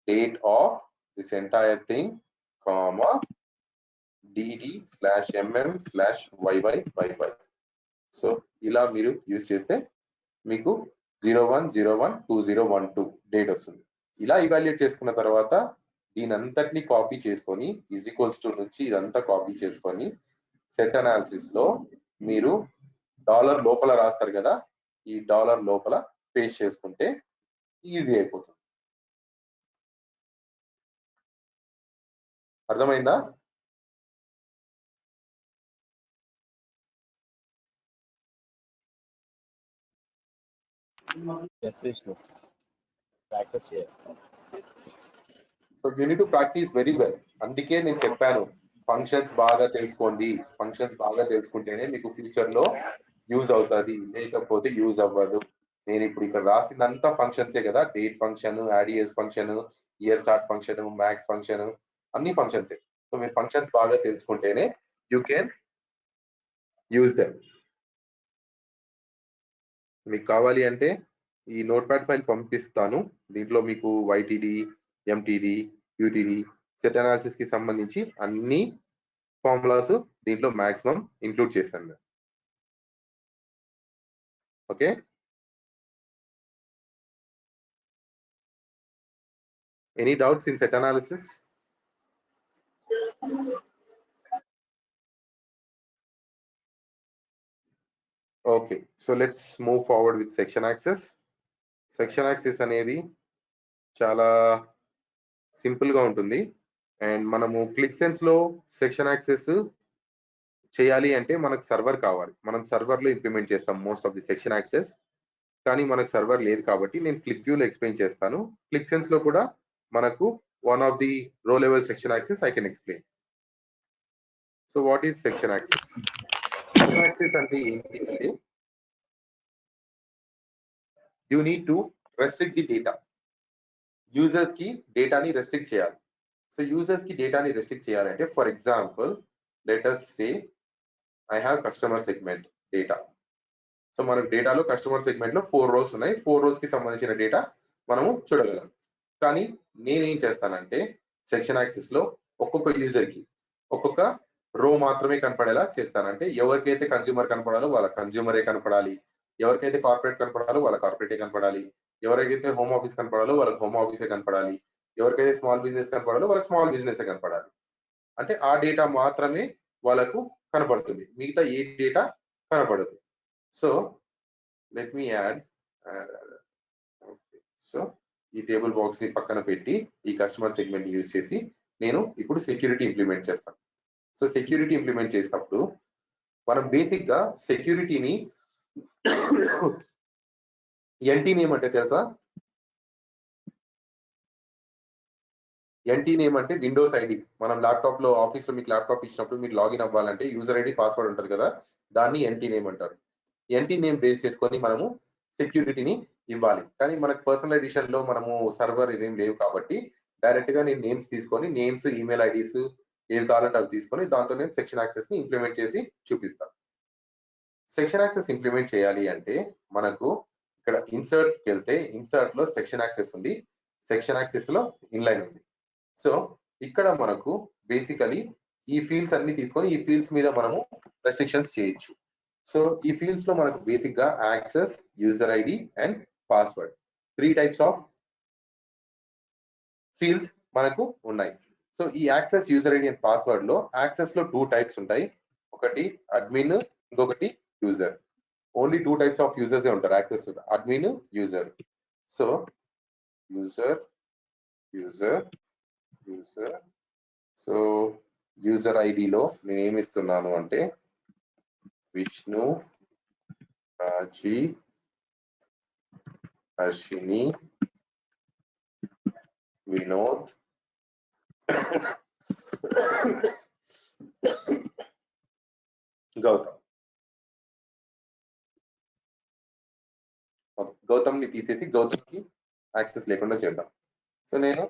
date of this entire thing dd/mm/yy. So ఇలా మీరు యూస్ చేస్తే మీకు 01/01/2012 డేట్ వస్తుంది. ఇలా ఇవాల్యుయేట్ చేసుకున్న తర్వాత దీనంతటిని కాపీ చేసుకొని = నుంచి ఇదంతా కాపీ చేసుకొని సెట్ అనాలిసిస్ లో మీరు డాలర్ లోపల రాస్తారు కదా, ఈ డాలర్ లోపల పేస్ట్ చేసుకుంటే ఈజీ అయిపోతుంది. అర్థమైందా? So you need to practice very well. అందుకే నేను చెప్పాను ఫంక్షన్స్ బాగా తెలుసుకోండి. ఫంక్షన్స్ బాగా తెలుసుకుంటేనే మీకు ఫ్యూచర్ లో యూజ్ అవుతుంది, లేకపోతే యూజ్ అవ్వదు. నేను ఇప్పుడు ఇక్కడ రాసిందంతా ఫంక్షన్సే కదా, date function, add years function, year start function, max function, అన్ని ఫంక్షన్సే. సో మీరు ఫంక్షన్స్ బాగా తెలుసుకుంటేనే యూ కెన్ యూజ్ దెమ్. మీకు కావాలి అంటే ఈ నోట్ ప్యాడ్ ఫైల్ పంపిస్తాను. దీంట్లో మీకు వైటీడీ, ఎంటీడీ, యూటీడీ, సెట్ అనాలిసిస్ కి సంబంధించి అన్ని ఫార్ములాస్ దీంట్లో మాక్సిమం ఇంక్లూడ్ చేశాను. Okay, any doubts in set analysis? Okay, so let's move forward with section access. Section access అనేది చాలా సింపుల్ గా ఉంటుంది. అండ్ మనము క్లిక్సెన్స్ లో సెక్షన్ యాక్సెస్ చేయాలి అంటే మనకు సర్వర్ కావాలి. మనం సర్వర్ లో ఇంప్లిమెంట్ చేస్తాం most of the section access. కానీ మనకు సర్వర్ లేదు కాబట్టి నేను క్లిక్ వ్యూ లో ఎక్స్ప్లెయిన్ చేస్తాను. క్లిక్సెన్స్ లో కూడా మనకు one of the row level section access I can explain. So what is section access? Section access అంటే ఏంటి అంటే you need to restrict the data. Users కి డేటాని రెస్ట్రిక్ట్ చేయాలి. సో యూజర్స్ కి డేటాని రెస్ట్రిక్ట్ చేయాలంటే for example let us say I have customer segment data. So మనకు డేటాలో కస్టమర్ సెగ్మెంట్ లో 4 రోస్ ఉన్నాయి. 4 రోస్ కి సంబంధించిన డేటా మనము చూడగలం. కానీ నేనేం చేస్తానంటే సెక్షన్ యాక్సెస్ లో ఒక్కొక్క యూజర్ కి ఒక్కొక్క రో మాత్రమే కనపడేలా చేస్తానంటే ఎవరికైతే కన్స్యూమర్ కనపడాలో వాళ్ళ కన్స్యూమరే కనపడాలి, ఎవరికైతే కార్పొరేట్ కనపడాలో వాళ్ళ కార్పొరేటే కనపడాలి, ఎవరికైతే హోమ్ ఆఫీస్ కనపడాలో వాళ్ళకి హోమ్ ఆఫీసే కనపడాలి, ఎవరికైతే స్మాల్ బిజినెస్ కనపడాలో వాళ్ళకి స్మాల్ బిజినెస్ కనపడాలి. అంటే ఆ డేటా మాత్రమే వాళ్ళకు కనపడుతుంది, మిగతా ఏ డేటా కనపడదు. సో లెట్ మీ యాడ్. సో ఈ టేబుల్ బాక్స్ ని పక్కన పెట్టి ఈ కస్టమర్ సెగ్మెంట్ యూజ్ చేసి నేను ఇప్పుడు సెక్యూరిటీ ఇంప్లిమెంట్ చేస్తాను. సో సెక్యూరిటీ ఇంప్లిమెంట్ చేసినప్పుడు మనం బేసిక్ గా సెక్యూరిటీని ఎన్టీ నేమ్ అంటే తెలుసా? ఎన్టీ నేమ్ అంటే విండోస్ ఐడి. మనం ల్యాప్టాప్ లో ఆఫీస్ లో మీకు ల్యాప్టాప్ ఇచ్చినప్పుడు మీరు లాగిన్ అవ్వాలంటే యూజర్ ఐడి పాస్వర్డ్ ఉంటుంది కదా, దాన్ని ఎన్టీ నేమ్ అంటారు. ఎన్టీ నేమ్ బేస్ చేసుకొని మనము సెక్యూరిటీని ఇవ్వాలి. కానీ మనకు పర్సనల్ ఎడిషన్ లో మనము సర్వర్ ఇవేం లేవు కాబట్టి డైరెక్ట్ గా నేను నేమ్స్ తీసుకొని నేమ్స్, ఈమెయిల్ ఐడీస్ ఏవి కావాలంటే అవి తీసుకొని దాంతో నేను సెక్షన్ యాక్సెస్ ని ఇంప్లిమెంట్ చేసి చూపిస్తాను. సెక్షన్ యాక్సెస్ ఇంప్లిమెంట్ చేయాలి అంటే మనకు ఇక్కడ ఇన్సర్ట్ వెళ్తే ఇన్సర్ట్ లో సెక్షన్ యాక్సెస్ ఉంది, సెక్షన్ యాక్సెస్ లో ఇన్లైన్ ఉంది. సో ఇక్కడ మనకు బేసికలీ ఈ ఫీల్డ్స్ అన్ని తీసుకొని ఈ ఫీల్డ్స్ మీద మనము రెస్ట్రిక్షన్స్ చేయొచ్చు. సో ఈ ఫీల్డ్స్ లో మనకు బేసిక్ గా access, user ID and password 3 types of fields మనకు ఉన్నాయి. సో ఈ access, user ID and password లో యాక్సెస్ లో 2 టైప్స్ ఉంటాయి, ఒకటి అడ్మిన్, ఇంకొకటి user. Only 2 types of users ఉంటారు access, admin, user. So user, user, user. So user ఐడిలో నేను ఏమి ఇస్తున్నాను అంటే విష్ణు, రాజీ, హర్షిని, వినోద్, గౌతమ్. గౌతమ్ ని తీసేసి గౌతమ్ కి యాక్సెస్ లేకుండా చేద్దాం. సో నేను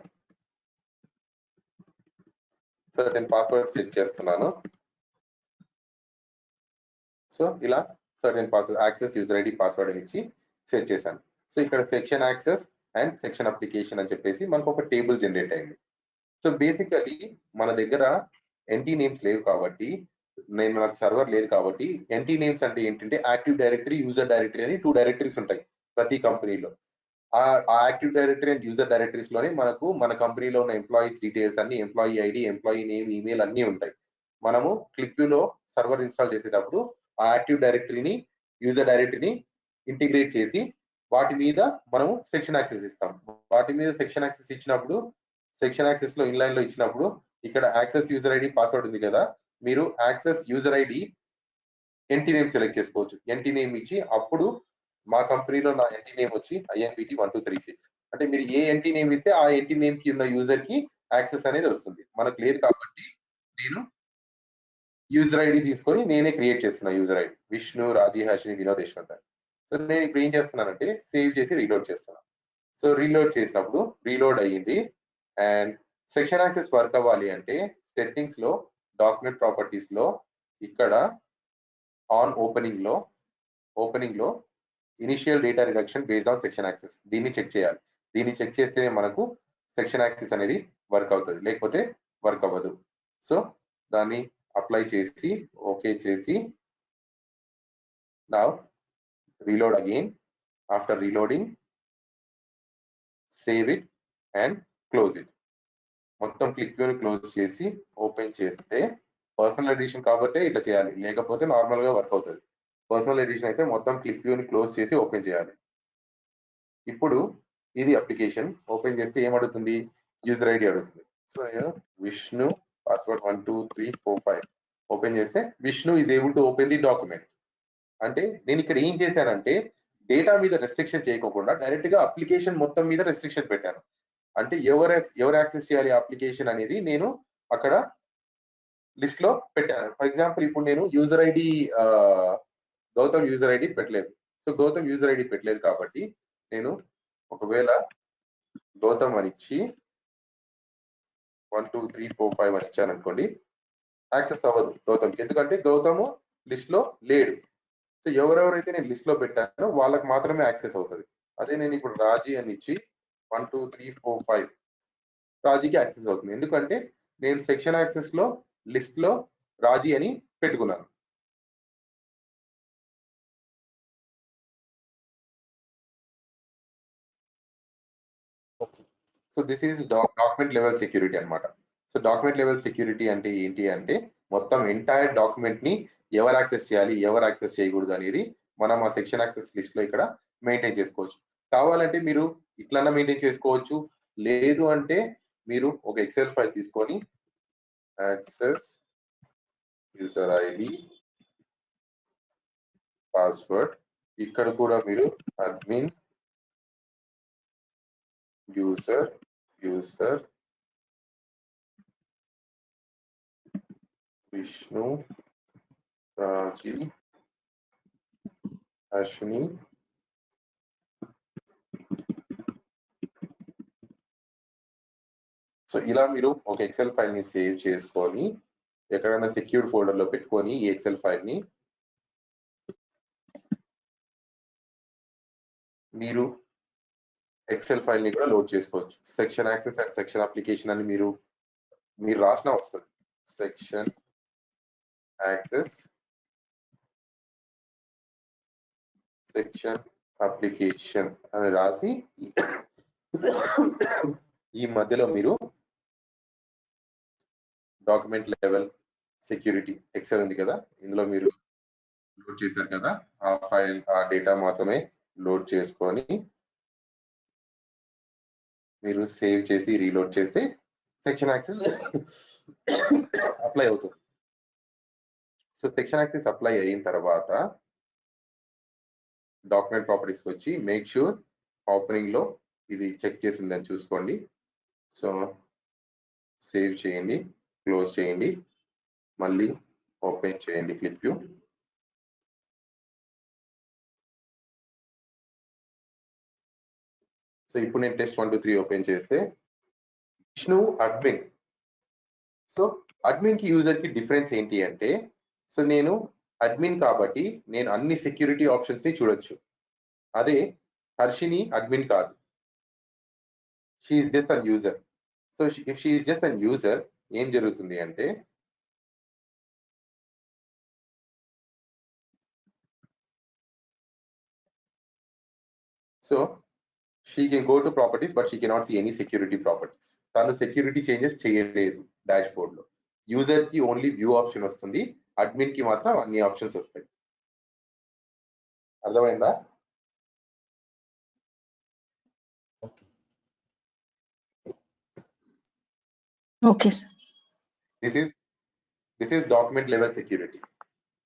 సర్టెన్ పాస్వర్డ్ సెట్ చేస్తున్నాను. సో ఇలా certain password, access, user ID, password అని ఇచ్చి సెట్ చేశాను. సో ఇక్కడ section access and section application అని చెప్పేసి మనకు ఒక టేబుల్ జనరేట్ అయింది. సో బేసికలీ మన దగ్గర ఎన్టీ నేమ్స్ లేవు కాబట్టి, నాకు సర్వర్ లేదు కాబట్టి, ఎన్టీ నేమ్స్ అంటే ఏంటంటే యాక్టివ్ డైరెక్టరీ, యూజర్ డైరెక్టరీ అని 2 డైరెక్టరీస్ ఉంటాయి ప్రతి కంపెనీలో. ఆ active directory and user directories లోనే మనకు మన కంపెనీలో ఉన్న ఎంప్లాయీస్ డీటెయిల్స్ అన్ని, employee ID, employee name, email అన్ని ఉంటాయి. మనము క్లిక్వ్యూలో సర్వర్ ఇన్స్టాల్ చేసేటప్పుడు ఆ యాక్టివ్ డైరెక్టరీని, యూజర్ డైరెక్టరీని ఇంటిగ్రేట్ చేసి వాటి మీద మనము సెక్షన్ యాక్సెస్ ఇస్తాం. వాటి మీద సెక్షన్ యాక్సెస్ ఇచ్చినప్పుడు, సెక్షన్ యాక్సెస్ లో ఇన్లైన్ లో ఇచ్చినప్పుడు ఇక్కడ యాక్సెస్, యూజర్ ఐడి, పాస్వర్డ్ ఉంది కదా, మీరు access, user ID, NT name select చేసుకోవచ్చు. ఎన్టీ నేమ్ ఇచ్చి అప్పుడు మా కంపెనీలో నా ఎన్టీ నేమ్ వచ్చి INBT 1236. అంటే మీరు ఏ ఎన్టీ నేమ్ ఇస్తే ఆ ఎన్టీ నేమ్ కి ఉన్న యూజర్ కి యాక్సెస్ అనేది వస్తుంది. మనకు లేదు కాబట్టి నేను యూజర్ ఐడి తీసుకొని నేనే క్రియేట్ చేస్తున్నా. User ID Vishnu, Raji, Harshini, Vinod, Yashwant. So నేను ఇప్పుడు ఏం చేస్తున్నానంటే సేవ్ చేసి రీలోడ్ చేస్తున్నాను. సో రీలోడ్ చేసినప్పుడు రీలోడ్ అయ్యింది. అండ్ సెక్షన్ యాక్సెస్ వర్క్ అవ్వాలి అంటే సెట్టింగ్స్ లో, డాక్యుమెంట్ ప్రాపర్టీస్ లో ఇక్కడ ఆన్ ఓపెనింగ్ లో initial data reduction based on section access, దీన్ని చెక్ చేయాలి. దీన్ని చెక్ చేస్తేనే మనకు సెక్షన్ యాక్సెస్ అనేది వర్క్ అవుతుంది, లేకపోతే వర్క్ అవ్వదు. సో దాన్ని అప్లై చేసి ఓకే చేసి now reload again. After reloading save it and close it. మొత్తం క్లిక్ వ్యూని క్లోజ్ చేసి ఓపెన్ చేస్తే, పర్సనల్ ఎడిషన్ కాబట్టి ఇట్లా చేయాలి, లేకపోతే నార్మల్ గా వర్క్ అవుతుంది. పర్సనల్ ఎడిషన్ అయితే మొత్తం క్లిక్ వ్యూని క్లోజ్ చేసి ఓపెన్ చేయాలి. ఇప్పుడు ఇది అప్లికేషన్ ఓపెన్ చేస్తే ఏమడుగుతుంది? యూజర్ ఐడి అడుగుతుంది. సో విష్ణు, పాస్వర్డ్ 12345 ఓపెన్ చేస్తే Vishnu is able to open the document. అంటే నేను ఇక్కడ ఏం చేశానంటే డేటా మీద రెస్ట్రిక్షన్ చేయకుండా డైరెక్ట్ గా అప్లికేషన్ మొత్తం మీద రెస్ట్రిక్షన్ పెట్టాను. అంటే ఎవరు యాక్సెస్ చేయాలి అప్లికేషన్ అనేది నేను అక్కడ లిస్ట్ లో పెట్టాను. ఫర్ ఎగ్జాంపుల్ ఇప్పుడు నేను user ID Gautam user ID పెట్టలేదు. సో గౌతమ్ యూజర్ ఐడి పెట్టలేదు కాబట్టి నేను ఒకవేళ గౌతమ్ అని ఇచ్చి 12345 అని ఇచ్చాను అనుకోండి, యాక్సెస్ అవ్వదు గౌతమ్కి, ఎందుకంటే గౌతమ్ లిస్ట్ లో లేడు. సో ఎవరెవరైతే నేను లిస్ట్ లో పెట్టానో వాళ్ళకి మాత్రమే యాక్సెస్ అవుతుంది. అదే నేను ఇప్పుడు రాజీ అని ఇచ్చి 12345 రాజీకి యాక్సెస్ అవుతుంది, ఎందుకంటే నేను సెక్షన్ యాక్సెస్ లో లిస్ట్ లో రాజీ అని పెట్టుకున్నాను. So this is document level security అన్నమాట. సో డాక్యుమెంట్ లెవెల్ సెక్యూరిటీ అంటే ఏంటి అంటే మొత్తం ఎంటైర్ డాక్యుమెంట్ ని ఎవరు యాక్సెస్ చేయాలి, ఎవరు యాక్సెస్ చేయకూడదు అనేది మనం ఆ సెక్షన్ యాక్సెస్ లిస్ట్ లో ఇక్కడ మెయింటైన్ చేసుకోవచ్చు. కావాలంటే మీరు ఇట్లన్నా మెయింటైన్ చేసుకోవచ్చు, లేదు అంటే మీరు ఒక ఎక్సెల్ ఫైల్ తీసుకొని యాక్సెస్ యూజర్ ఐడి పాస్వర్డ్ ఇక్కడ కూడా మీరు అడ్మిన్ యూజర్ విష్ణు రాజీ అశ్విని సో ఇలా మీరు ఒక ఎక్సెల్ ఫైల్ ని సేవ్ చేసుకొని ఎక్కడైనా సెక్యూర్డ్ ఫోల్డర్ లో పెట్టుకొని ఈ ఎక్సెల్ ఫైల్ ని మీరు ఎక్సెల్ ఫైల్ ని కూడా లోడ్ చేసుకోవచ్చు. Section access and section application అని మీరు రాసిన వస్తుంది. సెక్షన్ యాక్సెస్ సెక్షన్ అప్లికేషన్ అని రాసి ఈ మధ్యలో మీరు డాక్యుమెంట్ లెవెల్ సెక్యూరిటీ ఎక్సెల్ ఉంది కదా, ఇందులో మీరు లోడ్ చేశారు కదా, ఆ ఫైల్ ఆ డేటా మాత్రమే లోడ్ చేసుకొని మీరు సేవ్ చేసి రీలోడ్ చేస్తే సెక్షన్ యాక్సెస్ అప్లై అవుతుంది. సో సెక్షన్ యాక్సెస్ అప్లై అయిన తర్వాత డాక్యుమెంట్ ప్రాపర్టీస్కి వచ్చి మేక్ షూర్ ఓపెనింగ్ లో ఇది చెక్ చేసిందని చూసుకోండి. సో సేవ్ చేయండి, క్లోజ్ చేయండి, మళ్ళీ ఓపెన్ చేయండి క్లిక్ వ్యూ. సో ఇప్పుడు నేను టెస్ట్ 1 2 3 ఓపెన్ చేస్తే విష్ణు అడ్మిన్. సో అడ్మిన్ కి యూజర్ కి డిఫరెన్స్ ఏంటి అంటే, సో నేను అడ్మిన్ కాబట్టి నేను అన్ని సెక్యూరిటీ ఆప్షన్స్ ని చూడొచ్చు. అదే హర్షిని అడ్మిన్ కాదు, she is just an user. So if she is just an user ఏం జరుగుతుంది అంటే so she can go to properties but she cannot see any security properties. తను సెక్యూరిటీ చేంజెస్ చేయలేదు డాష్ బోర్డ్ లో. యూజర్ కి ఓన్లీ వ్యూ ఆప్షన్ వస్తుంది, అడ్మిన్ కి మాత్రం అన్ని ఆప్షన్స్ వస్తాయి. అర్థమైందా? Okay, sir. This is document level security.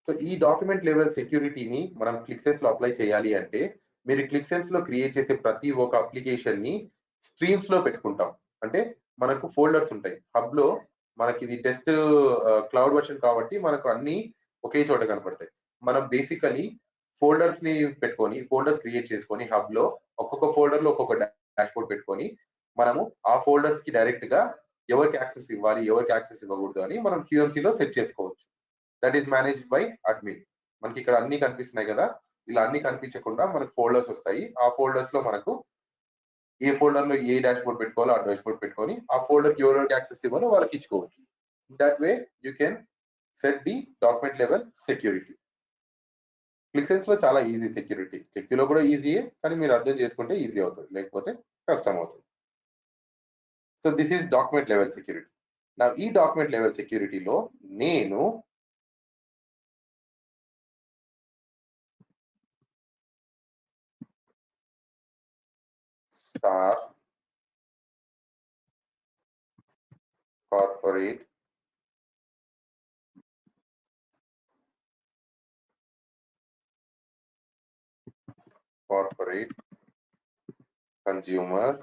So ఈ డాక్యుమెంట్ లెవెల్ సెక్యూరిటీని మనం క్లిక్సెన్స్ లో అప్లై చేయాలి అంటే మీరు క్లిక్సెన్స్ లో క్రియేట్ చేసే ప్రతి ఒక్క అప్లికేషన్ ని స్ట్రీమ్స్ లో పెట్టుకుంటాం. అంటే మనకు ఫోల్డర్స్ ఉంటాయి. హబ్ లో మనకి ఇది టెస్ట్ క్లౌడ్ వర్షన్ కాబట్టి మనకు అన్ని ఒకే చోట కనపడతాయి. మనం బేసికలీ ఫోల్డర్స్ ని పెట్టుకొని ఫోల్డర్స్ క్రియేట్ చేసుకొని హబ్ లో ఒక్కొక్క ఫోల్డర్ లో ఒక్కొక్క డాష్ బోర్డ్ పెట్టుకొని మనము ఆ ఫోల్డర్స్ కి డైరెక్ట్ గా ఎవరికి యాక్సెస్ ఇవ్వాలి, ఎవరికి యాక్సెస్ ఇవ్వకూడదు అని మనం QMC లో సెట్ చేసుకోవచ్చు. That is managed by admin. మనకి ఇక్కడ అన్ని కనిపిస్తున్నాయి కదా, ఇలా అన్ని కనిపించకుండా మనకు ఫోల్డర్స్ వస్తాయి. ఆ ఫోల్డర్స్ లో మనకు ఏ ఫోల్డర్ లో ఏ డాష్ బోర్డ్ పెట్టుకోవాలో ఆ డాష్ బోర్డ్ పెట్టుకొని ఆ ఫోల్డర్ కి ఎవరెవరికి యాక్సెస్ ఇవ్వాలో వాళ్ళకి ఇచ్చుకోవచ్చు. That way you can set the document level security. Qlik Sense లో చాలా ఈజీ సెక్యూరిటీ, క్లిక్ లో కూడా ఈజీయే, కానీ మీరు అర్థం చేసుకుంటే ఈజీ అవుతుంది, లేకపోతే కష్టం అవుతుంది. So this is document level security. నా ఈ డాక్యుమెంట్ లెవెల్ సెక్యూరిటీలో నేను స్టార్ కార్పొరేట్ కన్జ్యూమర్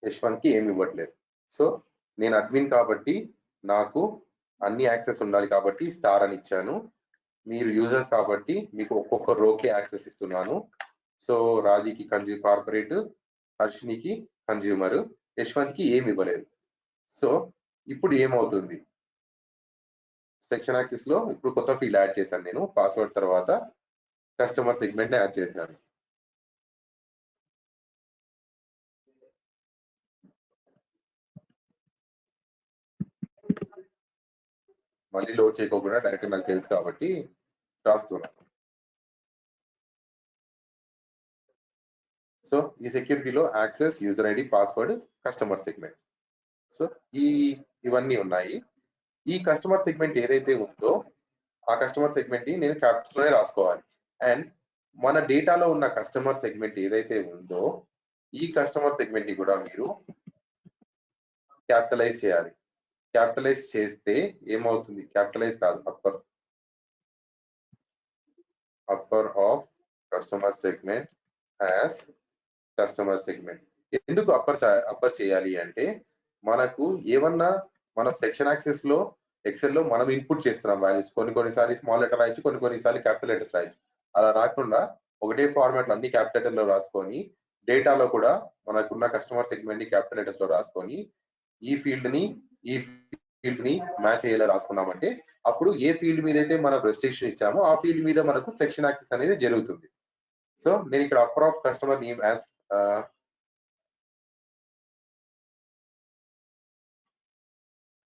యశ్వంత్ కి ఏమి ఇవ్వట్లేదు. సో నేను అడ్మిన్ కాబట్టి నాకు అన్ని యాక్సెస్ ఉండాలి కాబట్టి స్టార్ అని ఇచ్చాను. మీరు యూజర్స్ కాబట్టి మీకు ఒక్కొక్క రోకి యాక్సెస్ ఇస్తున్నాను. సో రాజీకి కార్పొరేట్, హర్షినికి కన్జ్యూమర్, యశ్వంత్ కి ఏమి ఇవ్వలేదు. సో ఇప్పుడు ఏమవుతుంది, సెక్షన్ యాక్సెస్ లో ఇప్పుడు కొత్త ఫీల్డ్ యాడ్ చేశాను. నేను పాస్వర్డ్ తర్వాత కస్టమర్ సెగ్మెంట్ యాడ్ చేశాను. మళ్ళీ లోడ్ చేయకోకుండా డైరెక్ట్ నాకు తెలుసు కాబట్టి రాస్తున్నాను. సో ఈ సెక్యూరిటీలో access, user ID, password, customer segment. So ఇవన్నీ ఉన్నాయి. ఈ కస్టమర్ సెగ్మెంట్ ఏదైతే ఉందో ఆ కస్టమర్ సెగ్మెంట్ ని నేను క్యాప్స్ లోనే రాసుకోవాలి. అండ్ మన డేటాలో ఉన్న కస్టమర్ సెగ్మెంట్ ఏదైతే ఉందో ఈ కస్టమర్ సెగ్మెంట్ ని కూడా మీరు క్యాపిటలైజ్ చేయాలి. క్యాపిటలైజ్ చేస్తే ఏమవుతుంది? క్యాపిటలైజ్ కాదు, upper of customer segment as customer segment. ఎందుకు అప్పర్ చేయాలి అంటే మనకు ఏమన్నా మనం సెక్షన్ యాక్సెస్ లో ఎక్సెల్ లో మనం ఇన్పుట్ చేస్తున్నాం వాల్యూస్. కొన్నిసారి స్మాల్ లెటర్ రాయొచ్చు, కొన్నిసారి క్యాపిటల్ లెటర్స్ రాయొచ్చు. అలా రాకుండా ఒకటే ఫార్మాట్ లో అన్ని క్యాపిటల్ లెటర్ లో రాసుకొని డేటాలో కూడా మనకున్న కస్టమర్ సెగ్మెంట్ ని క్యాపిటల్ లెటర్స్ లో రాసుకొని ఈ ఫీల్డ్ ని మ్యాచ్ అయ్యేలా రాసుకున్నామంటే అప్పుడు ఏ ఫీల్డ్ మీద అయితే మనం రెస్ట్రిక్షన్ ఇచ్చామో ఆ ఫీల్డ్ మీద మనకు సెక్షన్ యాక్సెస్ అనేది జరుగుతుంది. సో నేను ఇక్కడ upper of customer name as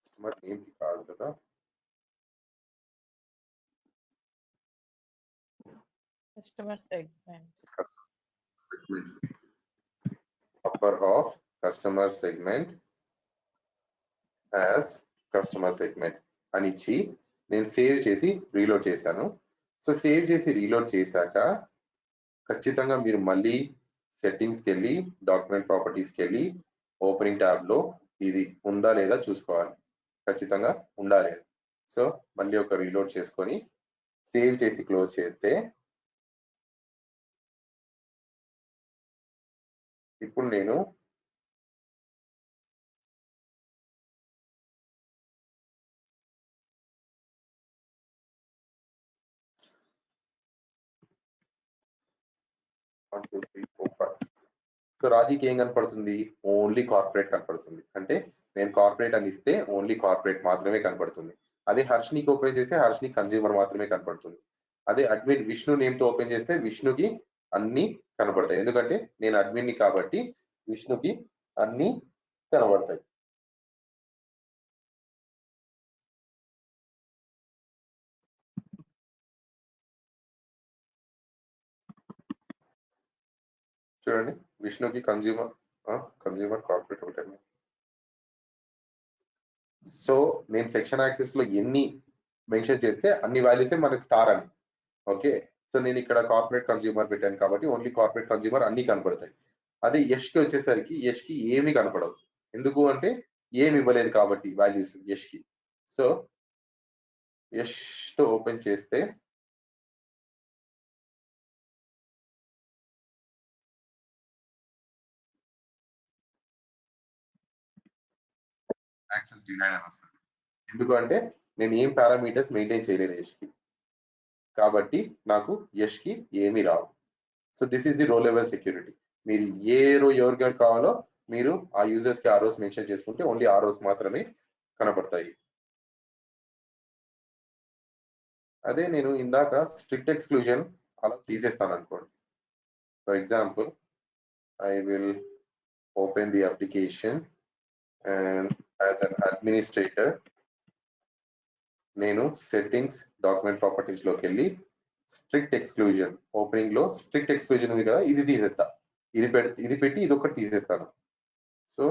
customer name కాదు కదా, customer segment upper of customer segment as customer segment అని ఇచ్చి నేను సేవ్ చేసి రీలోడ్ చేశాను. సో సేవ్ చేసి రీలోడ్ చేశాక ఖచ్చితంగా మీరు మళ్ళీ సెట్టింగ్స్కి వెళ్ళి డాక్యుమెంట్ ప్రాపర్టీస్కి వెళ్ళి ఓపెనింగ్ ట్యాబ్ లో ఇది ఉందా లేదా చూసుకోవాలి. ఖచ్చితంగా ఉండాలి. సో మళ్ళీ ఒక రీలోడ్ చేసుకొని సేవ్ చేసి క్లోజ్ చేస్తే ఇప్పుడు నేను సో రాజీకి ఏం కనపడుతుంది? ఓన్లీ కార్పొరేట్ కనపడుతుంది. అంటే నేను కార్పొరేట్ అని ఇస్తే ఓన్లీ కార్పొరేట్ మాత్రమే కనపడుతుంది. అదే హర్షినికి ఓపెన్ చేస్తే హర్షిని కన్జ్యూమర్ మాత్రమే కనపడుతుంది. అదే అడ్మిన్ విష్ణు నేమ్ తో ఓపెన్ చేస్తే విష్ణుకి అన్ని కనపడతాయి. ఎందుకంటే నేను అడ్మిన్ ని కాబట్టి విష్ణుకి అన్ని కనబడతాయి. చూడండి, విష్ణుకి కన్జ్యూమర్ కార్పొరేట్ ఒకటే. సో నేను సెక్షన్ యాక్సెస్ లో ఎన్ని మెన్షన్ చేస్తే అన్ని వాల్యూస్ మనకి స్టార్ అని. ఓకే, సో నేను ఇక్కడ కార్పొరేట్ కన్జ్యూమర్ పెట్టాను కాబట్టి ఓన్లీ కార్పొరేట్ కన్జ్యూమర్ అన్ని కనపడతాయి. అదే యష్ కి వచ్చేసరికి యష్ కి ఏమి కనపడవు. ఎందుకు అంటే ఏమి ఇవ్వలేదు కాబట్టి వాల్యూస్ యష్ కి. సో యష్ తో ఓపెన్ చేస్తే యాక్సెస్ డినైడ్ అని వస్తుంది. ఎందుకంటే నేను ఏం పారామీటర్స్ మెయింటైన్ చేయలేదు యష్ కి, కాబట్టి నాకు యష్ కి ఏమీ రావు. So this is the row level security. మీరు ఏ రో ఎవరిగారు కావాలో మీరు ఆ యూజర్స్ కి ఆ రోస్ మెన్షన్ చేసుకుంటే ఓన్లీ ఆ రోస్ మాత్రమే కనపడతాయి. అదే నేను ఇందాక స్ట్రిక్ట్ ఎక్స్క్లూజన్ అలా తీసేస్తాను అనుకోండి. For example I will open the application and as an administrator నేను సెట్టింగ్స్ డాక్యుమెంట్ ప్రాపర్టీస్ లోకి వెళ్ళి స్ట్రిక్ట్ ఎక్స్క్లూజన్ ఓపెనింగ్ లో స్ట్రిక్ట్ ఎక్స్క్లూజన్ ఉంది కదా, ఇది తీసేస్తా. ఇది పెట్టి ఇది ఒకటి తీసేస్తాను. సో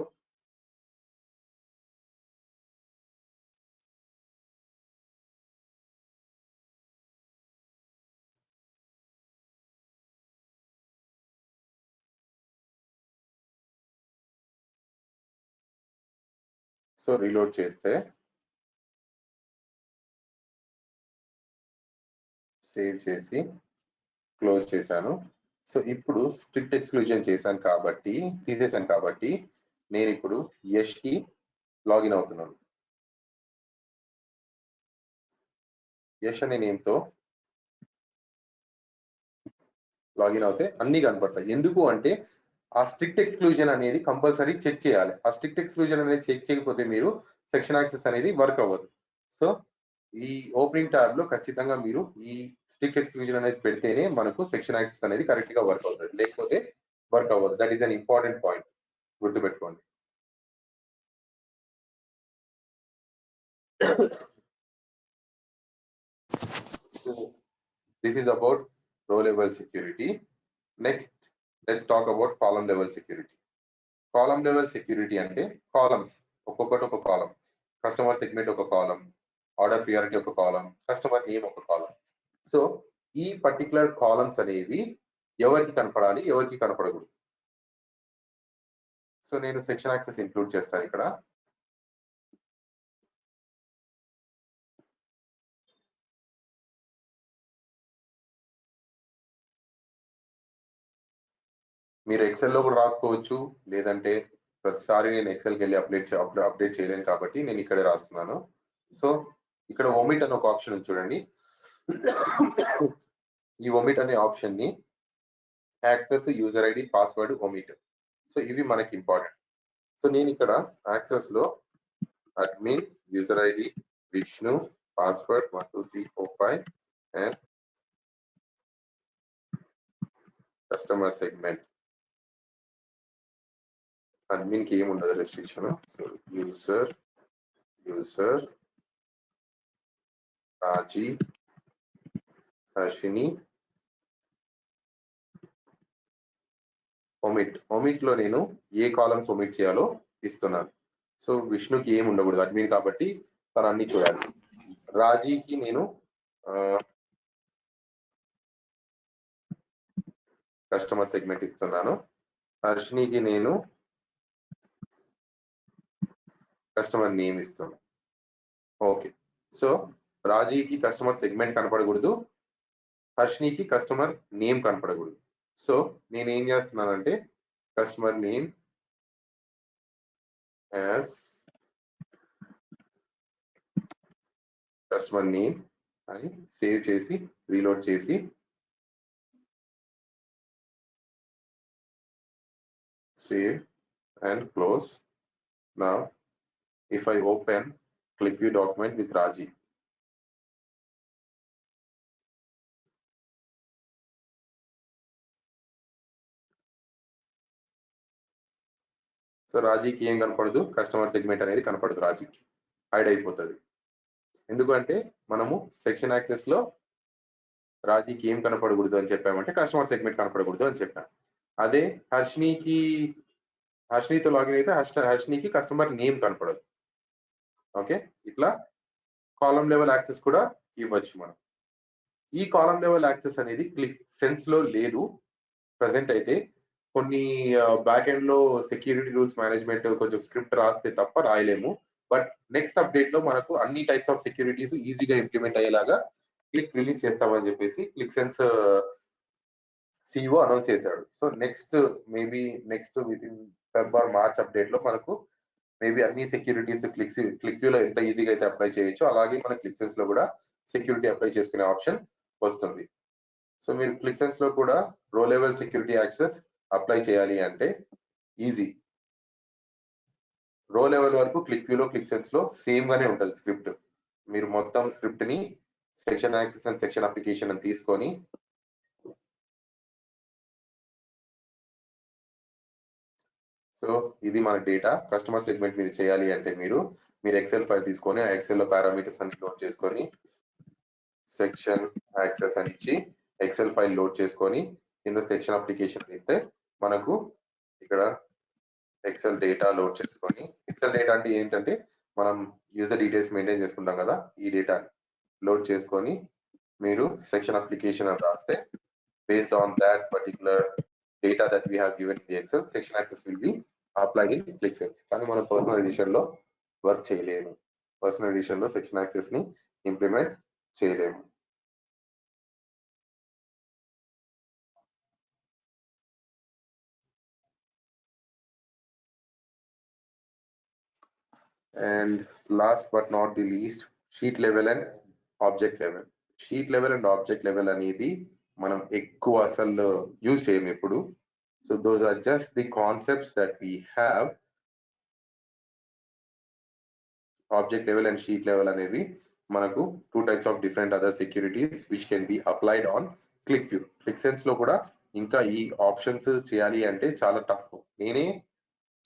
రీలోడ్ చేస్తే సేవ్ చేసి క్లోజ్ చేశాను. సో ఇప్పుడు స్ట్రిక్ట్ ఎక్స్క్లూజన్ తీసేసాను కాబట్టి నేను ఇప్పుడు యష్ కి లాగిన్ అవుతున్నాను. యష్ అనే నేమ్ తో లాగిన్ అవుతే అన్ని కనపడతాయి. ఎందుకు అంటే ఆ స్ట్రిక్ట్ ఎక్స్క్లూజన్ అనేది కంపల్సరీ చెక్ చేయాలి. ఆ స్ట్రిక్ట్ ఎక్స్క్లూజన్ అనేది చెక్ చేయకపోతే మీరు సెక్షన్ యాక్సెస్ అనేది వర్క్ అవ్వదు. సో ఈ ఓపెనింగ్ ట్యాబ్ లో ఖచ్చితంగా మీరు ఈ స్ట్రిక్ట్ ఎక్స్క్లూజన్ అనేది పెడితేనే మనకు సెక్షన్ యాక్సెస్ అనేది కరెక్ట్ గా వర్క్ అవుతుంది, లేకపోతే వర్క్ అవ్వదు. That is an important point, గుర్తుపెట్టుకోండి. This is about row level security. Next, let's talk about column level security. Column level security అంటే కాలమ్స్, ఒక్కొక్కటి ఒక కాలం. కస్టమర్ సెగ్మెంట్ ఒక కాలం, ఆర్డర్ ప్రియారిటీ ఒక కాలం, కస్టమర్ నేమ్ ఒక కాలం. సో ఈ పర్టికులర్ కాలమ్స్ అనేవి ఎవరికి కనపడాలి, ఎవరికి కనపడకూడదు. సో నేను సెక్షన్ యాక్సెస్ ఇంక్లూడ్ చేస్తాను ఇక్కడ. మీరు ఎక్సెల్ లో కూడా రాసుకోవచ్చు, లేదంటే ప్రతిసారి నేను ఎక్సెల్కి వెళ్ళి అప్డేట్ చేయలేను కాబట్టి నేను ఇక్కడే రాస్తున్నాను. సో ఇక్కడ ఒమిట్ అనే ఒక ఆప్షన్ ఉంది చూడండి. ఈ ఒమిట్ అనే ఆప్షన్ ని access, user ID, password, omit. So ఇవి మనకి ఇంపార్టెంట్. సో నేను ఇక్కడ యాక్సెస్ లో admin, user ID, Vishnu, password 1 2 3 4 5 and customer segment. Admin కి ఏమి ఉండదు రెస్ట్రిక్షన్. సో యూజర్ రాజీ, హర్షిని, ఒమిట్ లో నేను ఏ కాలమ్స్ ఒమిట్ చేయాలో ఇస్తున్నాను. సో విష్ణుకి ఏమి ఉండకూడదు, అడ్మిన్ కాబట్టి తను అన్ని చూడాలి. రాజీకి నేను కస్టమర్ సెగ్మెంట్ ఇస్తున్నాను. హర్షినికి నేను కస్టమర్ నేమ్ ఇస్తున్నాను. ఓకే, సో రాజీకి కస్టమర్ సెగ్మెంట్ కనపడకూడదు, హర్షినికి కస్టమర్ నేమ్ కనపడకూడదు. సో నేను ఏం చేస్తున్నానంటే customer name as customer name అని సేవ్ చేసి రీలోడ్ చేసి save and close. Now if I open ClickView document with Raji, so రాజీకి ఏం కనపడదు, కస్టమర్ సెగ్మెంట్ అనేది కనపడదు, రాజీకి హైడ్ అయిపోతుంది. ఎందుకంటే మనము సెక్షన్ యాక్సెస్ లో రాజీకి ఏం కనపడకూడదు అని చెప్పామంటే కస్టమర్ సెగ్మెంట్ కనపడకూడదు అని చెప్పాం. అదే హర్షినితో లాగిన్ అయితే హర్షినికి కస్టమర్ నేమ్ కనపడదు. ఓకే, ఇట్లా కాలమ్ లెవెల్ యాక్సెస్ కూడా ఇవ్వచ్చు మనం. ఈ కాలమ్ లెవెల్ యాక్సెస్ అనేది క్లిక్ సెన్స్ లో లేదు ప్రజెంట్ అయితే. కొన్ని బ్యాక్ ఎండ్ లో సెక్యూరిటీ రూల్స్ మేనేజ్మెంట్ కొంచెం స్క్రిప్ట్ రాస్తే తప్ప రాయలేము. బట్ నెక్స్ట్ అప్డేట్ లో మనకు అన్ని టైప్స్ ఆఫ్ సెక్యూరిటీస్ ఈజీగా ఇంప్లిమెంట్ అయ్యేలాగా క్లిక్ రిలీజ్ చేస్తామని చెప్పేసి క్లిక్ సెన్స్ సిఇఓ అనౌన్స్ చేశాడు. So maybe next with in February March update లో మనకు మేబీ అన్ని సెక్యూరిటీస్ క్లిక్ వ్యూ లో ఎంత ఈజీగా అయితే అప్లై చేయొచ్చు అలాగే మన క్లిక్ సెన్స్ లో కూడా సెక్యూరిటీ అప్లై చేసుకునే ఆప్షన్ వస్తుంది. సో మీరు క్లిక్ సెన్స్ లో కూడా రో లెవెల్ సెక్యూరిటీ యాక్సెస్ అప్లై చేయాలి అంటే ఈజీ. రో లెవెల్ వరకు క్లిక్ వ్యూ లో క్లిక్ సెన్స్ లో సేమ్ గానే ఉంటుంది స్క్రిప్ట్. మీరు మొత్తం స్క్రిప్ట్ ని section access and section application అని తీసుకొని సో ఇది మన డేటా కస్టమర్ సెగ్మెంట్ మీద చేయాలి అంటే మీరు ఎక్సెల్ ఫైల్ తీసుకొని ఆ ఎక్సెల్ లో పారామీటర్స్ అన్ని లోడ్ చేసుకొని సెక్షన్ యాక్సెస్ అని ఇచ్చి ఎక్సెల్ ఫైల్ లోడ్ చేసుకొని కింద సెక్షన్ అప్లికేషన్ ఇస్తే మనకు ఇక్కడ ఎక్సెల్ డేటా లోడ్ చేసుకొని, ఎక్సెల్ డేటా అంటే ఏంటంటే మనం యూజర్ డీటెయిల్స్ మెయింటైన్ చేసుకుంటాం కదా, ఈ డేటా లోడ్ చేసుకొని మీరు సెక్షన్ అప్లికేషన్ అని రాస్తే based on that particular data that we have given in the Excel, section access will be applied in ClickSense. కానీ మనం పర్సనల్ ఎడిషన్ లో వర్క్ చేయలేము, పర్సనల్ ఎడిషన్ లో సెక్షన్ యాక్సెస్ ని ఇంప్లిమెంట్ చేయలేము. And last but not the least, sheet level and object level. Sheet level and object level అనేది మనం ఎక్కువ అసలు యూజ్ చేయము ఎప్పుడు. So those are just the concepts that we have. Object level and sheet level అనేవి మనకు 2 types of different other securities which can be applied on QlikView. Qlik Sense లో కూడా ఇంకా ఈ ఆప్షన్స్ చేయాలి అంటే చాలా టఫ్. నేనే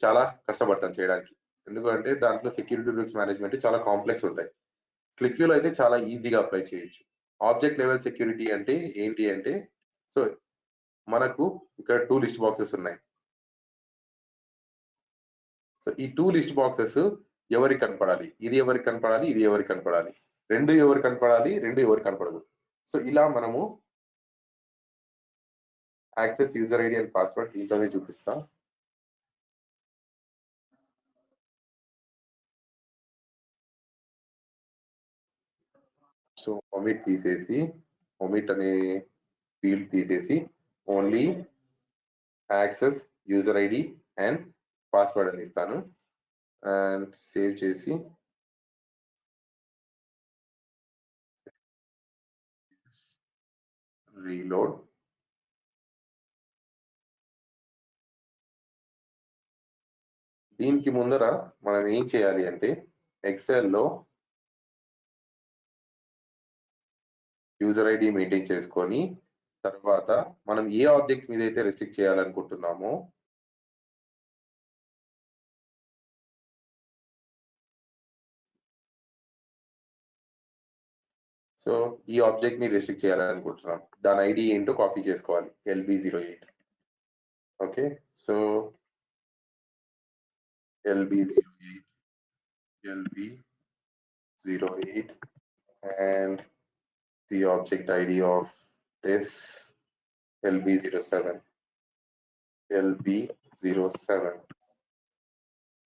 చాలా కష్టపడతాను చేయడానికి, ఎందుకంటే దాంట్లో సెక్యూరిటీ రూల్స్ మేనేజ్మెంట్ చాలా కాంప్లెక్స్ ఉంటాయి. క్లిక్ వ్యూ లో అయితే చాలా ఈజీగా అప్లై చేయొచ్చు. ఆబ్జెక్ట్ లెవెల్ సెక్యూరిటీ అంటే ఏంటి అంటే, సో మనకు ఇక్కడ 2 లిస్ట్ బాక్సెస్ ఉన్నాయి. సో ఈ 2 లిస్ట్ బాక్సెస్ ఎవరికి కనపడాలి, ఇది ఎవరికి కనపడాలి, ఇది ఎవరికి కనపడాలి, రెండు ఎవరికి కనపడాలి, రెండు ఎవరికి కనపడదు. సో ఇలా మనము access user ID and password దీంట్లోనే చూపిస్తా. సో ఒమిట్ తీసేసి, ఒమిట్ అనే ఫీల్డ్ తీసేసి only access user ID and password అని ఇస్తాను. అండ్ సేవ్ చేసి రీలోడ్. దీనికి ముందర మనం ఏం చేయాలి అంటే ఎక్సెల్లో యూజర్ ఐడి మెయింటైన్ చేసుకొని తర్వాత మనం ఏ ఆబ్జెక్ట్స్ మీద అయితే రెస్ట్రిక్ట్ చేయాలనుకుంటున్నామో సో ఈ ఆబ్జెక్ట్ ని రెస్ట్రిక్ట్ చేయాలనుకుంటున్నాం, దాని ఐడి ఏంటో కాపీ చేసుకోవాలి, LB08. Okay, so LB08 and the object ID of this LB07.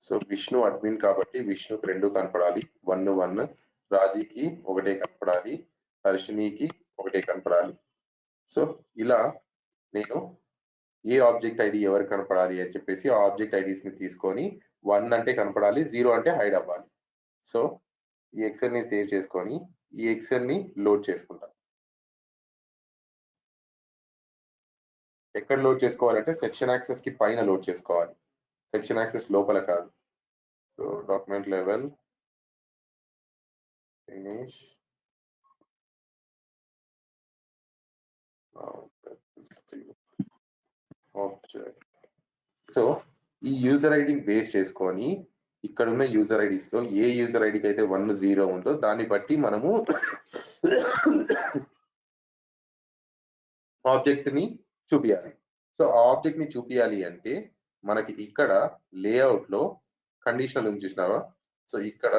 So Vishnu admin కాబట్టి విష్ణుకి 2 కనపడాలి, 1 రాజీకి 1 కనపడాలి, హర్షినికి 1 కనపడాలి. సో ఇలా నేను ఏ ఆబ్జెక్ట్ ఐడి ఎవరికి కనపడాలి అని చెప్పేసి ఆ ఆబ్జెక్ట్ ఐడీస్ ని తీసుకొని 1 అంటే కనపడాలి, 0 అంటే హైడ్ అవ్వాలి. సో ఈ ఎక్సెల్ ని సేవ్ చేసుకొని ఈ ఎక్సెల్ ని లోడ్ చేసుకుంటాం. ఎక్కడ లోడ్ చేసుకోవాలంటే సెక్షన్ యాక్సెస్ కి పైన లోడ్ చేసుకోవాలి, సెక్షన్ యాక్సెస్ లోపల కాదు. So document level finish. So ఈ యూజర్ ఐడిని బేస్ చేసుకొని ఇక్కడ ఉన్న యూజర్ ఐడీస్ లో ఏ యూజర్ ఐడికి అయితే 1 0 ఉందో దాన్ని బట్టి మనము ఆబ్జెక్ట్ ని చూపించాలి. సో ఆ ఆబ్జెక్ట్ ని చూపించాలి అంటే మనకి ఇక్కడ లేఅవుట్ లో కండిషనల్ ఉంది చూసినావా, సో ఇక్కడ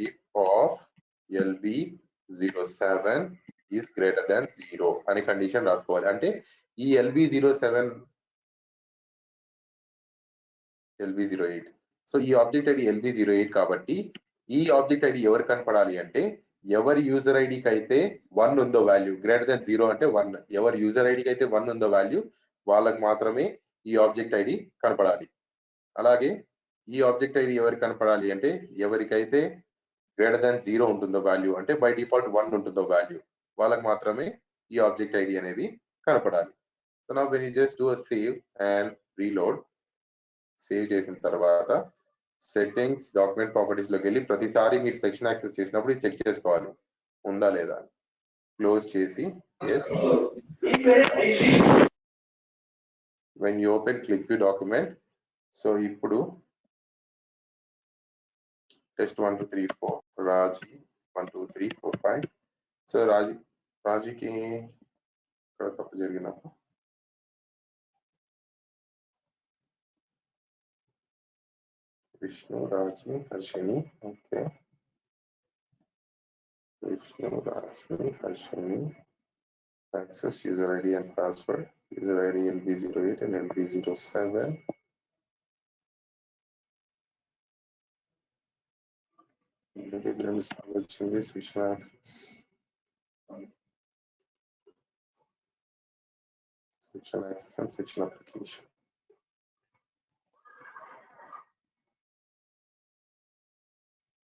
if of LB07 is greater than 0 అనే కండిషన్ రాసుకోవాలి. అంటే ఈ LB08 సో ఈ ఆబ్జెక్ట్ ఐడి LB08 కాబట్టి ఈ ఆబ్జెక్ట్ ఐడి ఎవరు కనపడాలి అంటే ఎవరి యూజర్ ఐడికి అయితే 1 ఉందో వాల్యూ, గ్రేటర్ దాన్ 0 అంటే 1, ఎవరి యూజర్ ఐడికి అయితే 1 ఉందో వాల్యూ వాళ్ళకి మాత్రమే ఈ ఆబ్జెక్ట్ ఐడి కనపడాలి. అలాగే ఈ ఆబ్జెక్ట్ ఐడి ఎవరికి కనపడాలి అంటే ఎవరికైతే గ్రేటర్ దాన్ 0 ఉంటుందో వాల్యూ, అంటే బై డిఫాల్ట్ 1 ఉంటుందో వాల్యూ, వాళ్ళకి మాత్రమే ఈ ఆబ్జెక్ట్ ఐడి అనేది కనపడాలి. So now when you just do a save and reload, save చేసిన తర్వాత సెట్టింగ్స్ డాక్యుమెంట్ ప్రాపర్టీస్ లోకి వెళ్ళి ప్రతిసారి మీరు సెక్షన్ యాక్సెస్ చేసినప్పుడు చెక్ చేసుకోవాలి ఉందా లేదా. క్లోజ్ చేసి yes. When you open QlikView document, so ఇప్పుడు టెస్ట్ 1 2 3 4 రాజీ 1 2 3 4 5. సో రాజీకి ఇక్కడ తప్పు జరిగినప్పుడు Vishnu, Raji, Harshini. Okay, Vishnu, Raji, Harshini. Access user ID and password. User ID LB08 and LB07. Section access. Section access and section application.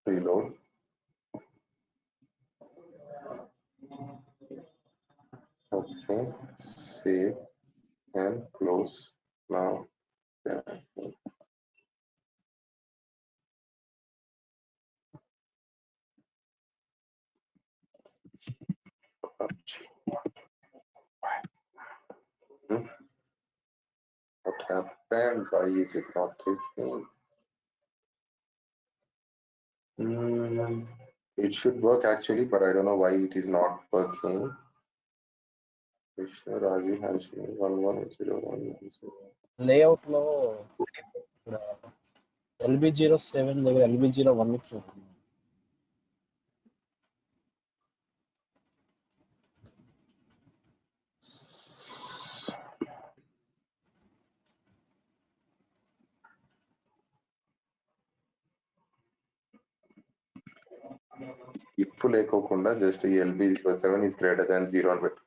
Reload. Okay, save and close. Now, what happened? Why is it not taking? It should work actually, but I don't know why it is not working. Krishna, Raji, Harshini, 1101. Layout లో ఇక్కడ LB07 దగ్గర LB01 చూడండి. If లేకోకుండా just LB07 is greater than 0 అని పెట్టు.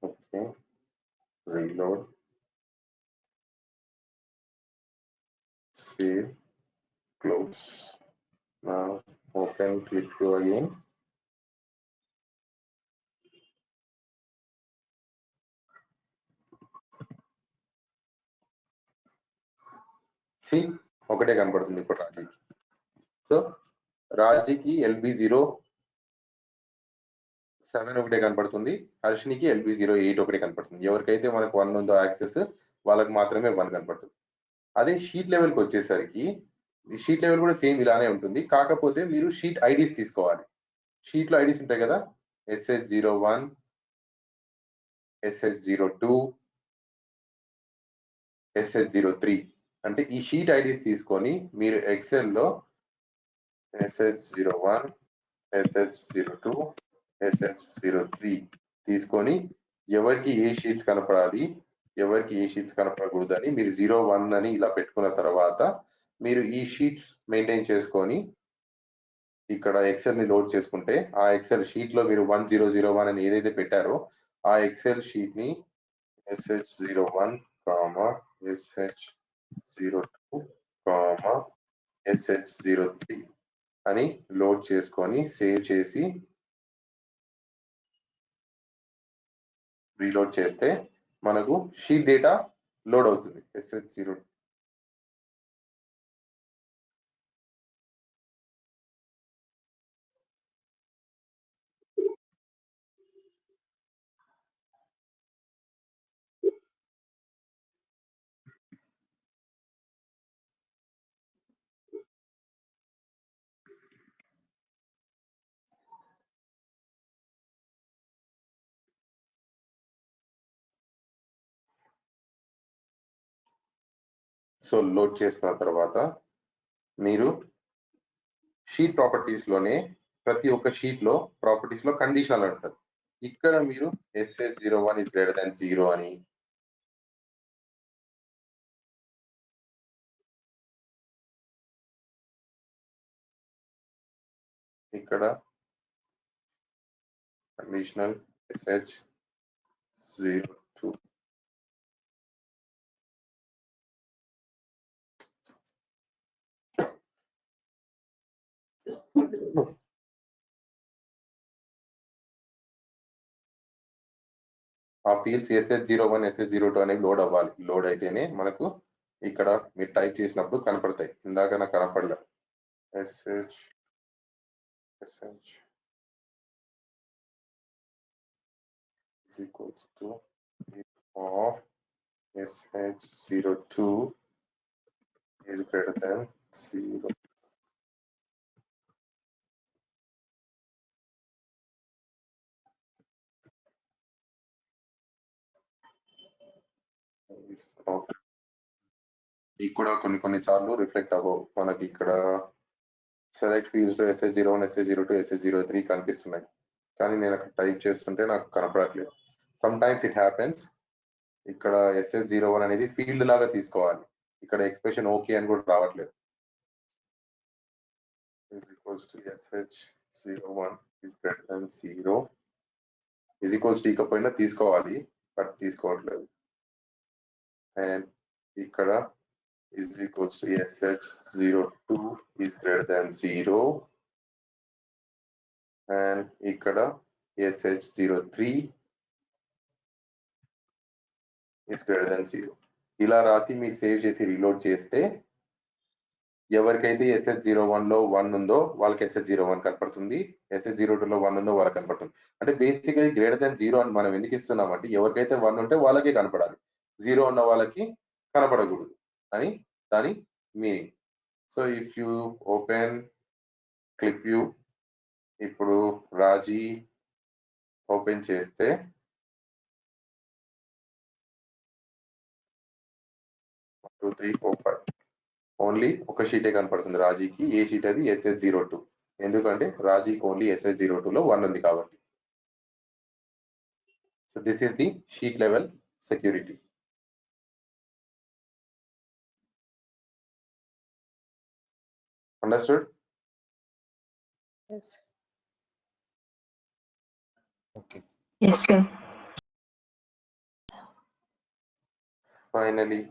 Okay. Reload. Save. Close. Now open ClickView again. See, ఒకటే కనబడుతుంది ఇప్పుడు రాజీకి. సో రాజీకి LB07 ఒకటే కనబడుతుంది, హర్షినికి LB08 ఒకటే కనబడుతుంది. ఎవరికైతే మనకు 1 ఉందో యాక్సెస్ వాళ్ళకి మాత్రమే 1 కనబడుతుంది. అదే షీట్ లెవెల్కి వచ్చేసరికి షీట్ లెవెల్ కూడా సేమ్ ఇలానే ఉంటుంది, కాకపోతే మీరు షీట్ ఐడీస్ తీసుకోవాలి. షీట్ లో ఐడీస్ ఉంటాయి కదా, SH01, SH02, SH03 అంటే ఈ షీట్ ఐడీస్ తీసుకొని మీరు ఎక్సెల్ లో SH01, SH02, SH03 తీసుకొని ఎవరికి ఏ షీట్స్ కనపడాలి, ఎవరికి ఏ షీట్స్ కనపడకూడదు అని మీరు 01 అని ఇలా పెట్టుకున్న తర్వాత మీరు ఈ షీట్స్ మెయింటైన్ చేసుకొని ఇక్కడ ఎక్సెల్ ని లోడ్ చేసుకుంటే ఆ ఎక్సెల్ షీట్ లో మీరు 1001 అని ఏదైతే పెట్టారో ఆ ఎక్సెల్ షీట్ ని SH01, SH02, SH03 అని లోడ్ చేసుకొని సేవ్ చేసి రీలోడ్ చేస్తే మనకు షీట్ డేటా లోడ్ అవుతుంది. SH02 సో లోడ్ చేసుకున్న తర్వాత మీరు షీట్ ప్రాపర్టీస్ లోనే ప్రతి ఒక్క షీట్ లో ప్రాపర్టీస్ లో కండిషనల్ ఉంటుంది. ఇక్కడ మీరు SH01 is greater than 0 అని ఇక్కడ కండిషనల్ SH02 ఆ ఫీల్డ్స్ SH01, SH02 అనేవి లోడ్ అవ్వాలి. లోడ్ అయితేనే మనకు ఇక్కడ మీరు టైప్ చేసినప్పుడు కనపడతాయి. ఇందాక నాకు కనపడలే. SH is equals to if of SH02 is greater than 0. ఇక్కడ కొన్నిసార్లు రిఫ్లెక్ట్ అవ్వవు. మనకి ఇక్కడ select fields SH01, SH02, SH03 కనిపిస్తున్నాయి, కానీ నేను అక్కడ టైప్ చేస్తుంటే నాకు కనపడట్లేదు. Some times it happens. ఇక్కడ SH01 అనేది ఫీల్డ్ లాగా తీసుకోవాలి, ఇక్కడ ఎక్స్ప్రెషన్ ఓకే అని కూడా రావట్లేదు. is equals to SH01 is greater than 0 is equals to ఇకపోయినా తీసుకోవాలి, బట్ తీసుకోవట్లేదు. అండ్ ఇక్కడ is equals to SH02 is greater than 0 and ఇక్కడ SH03 is greater than 0. ఇలా రాసి మీరు సేవ్ చేసి రీలోడ్ చేస్తే ఎవరికైతే SS01 లో 1 ఉందో వాళ్ళకి SS01 కనపడుతుంది, SS02 లో 1 ఉందో వాళ్ళకి కనపడుతుంది. అంటే బేసిక్గా గ్రేటర్ దాన్ 0 అని మనం ఎందుకు ఇస్తున్నామంటే ఎవరికైతే 1 ఉంటే వాళ్ళకే కనపడాలి, 0 ఉన్న వాళ్ళకి కనపడకూడదు అని దాని meaning. So if you open click view, ఇప్పుడు రాజీ ఓపెన్ చేస్తే two three four five only ఒక షీటే కనపడుతుంది రాజీకి. ఏ షీట్ అది? SS02. ఎందుకంటే రాజీకి ఓన్లీ SS02 లో 1 ఉంది కాబట్టి. So this is the sheet level security. Understood? Yes. Okay. Yes, sir. Finally,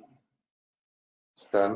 it's done.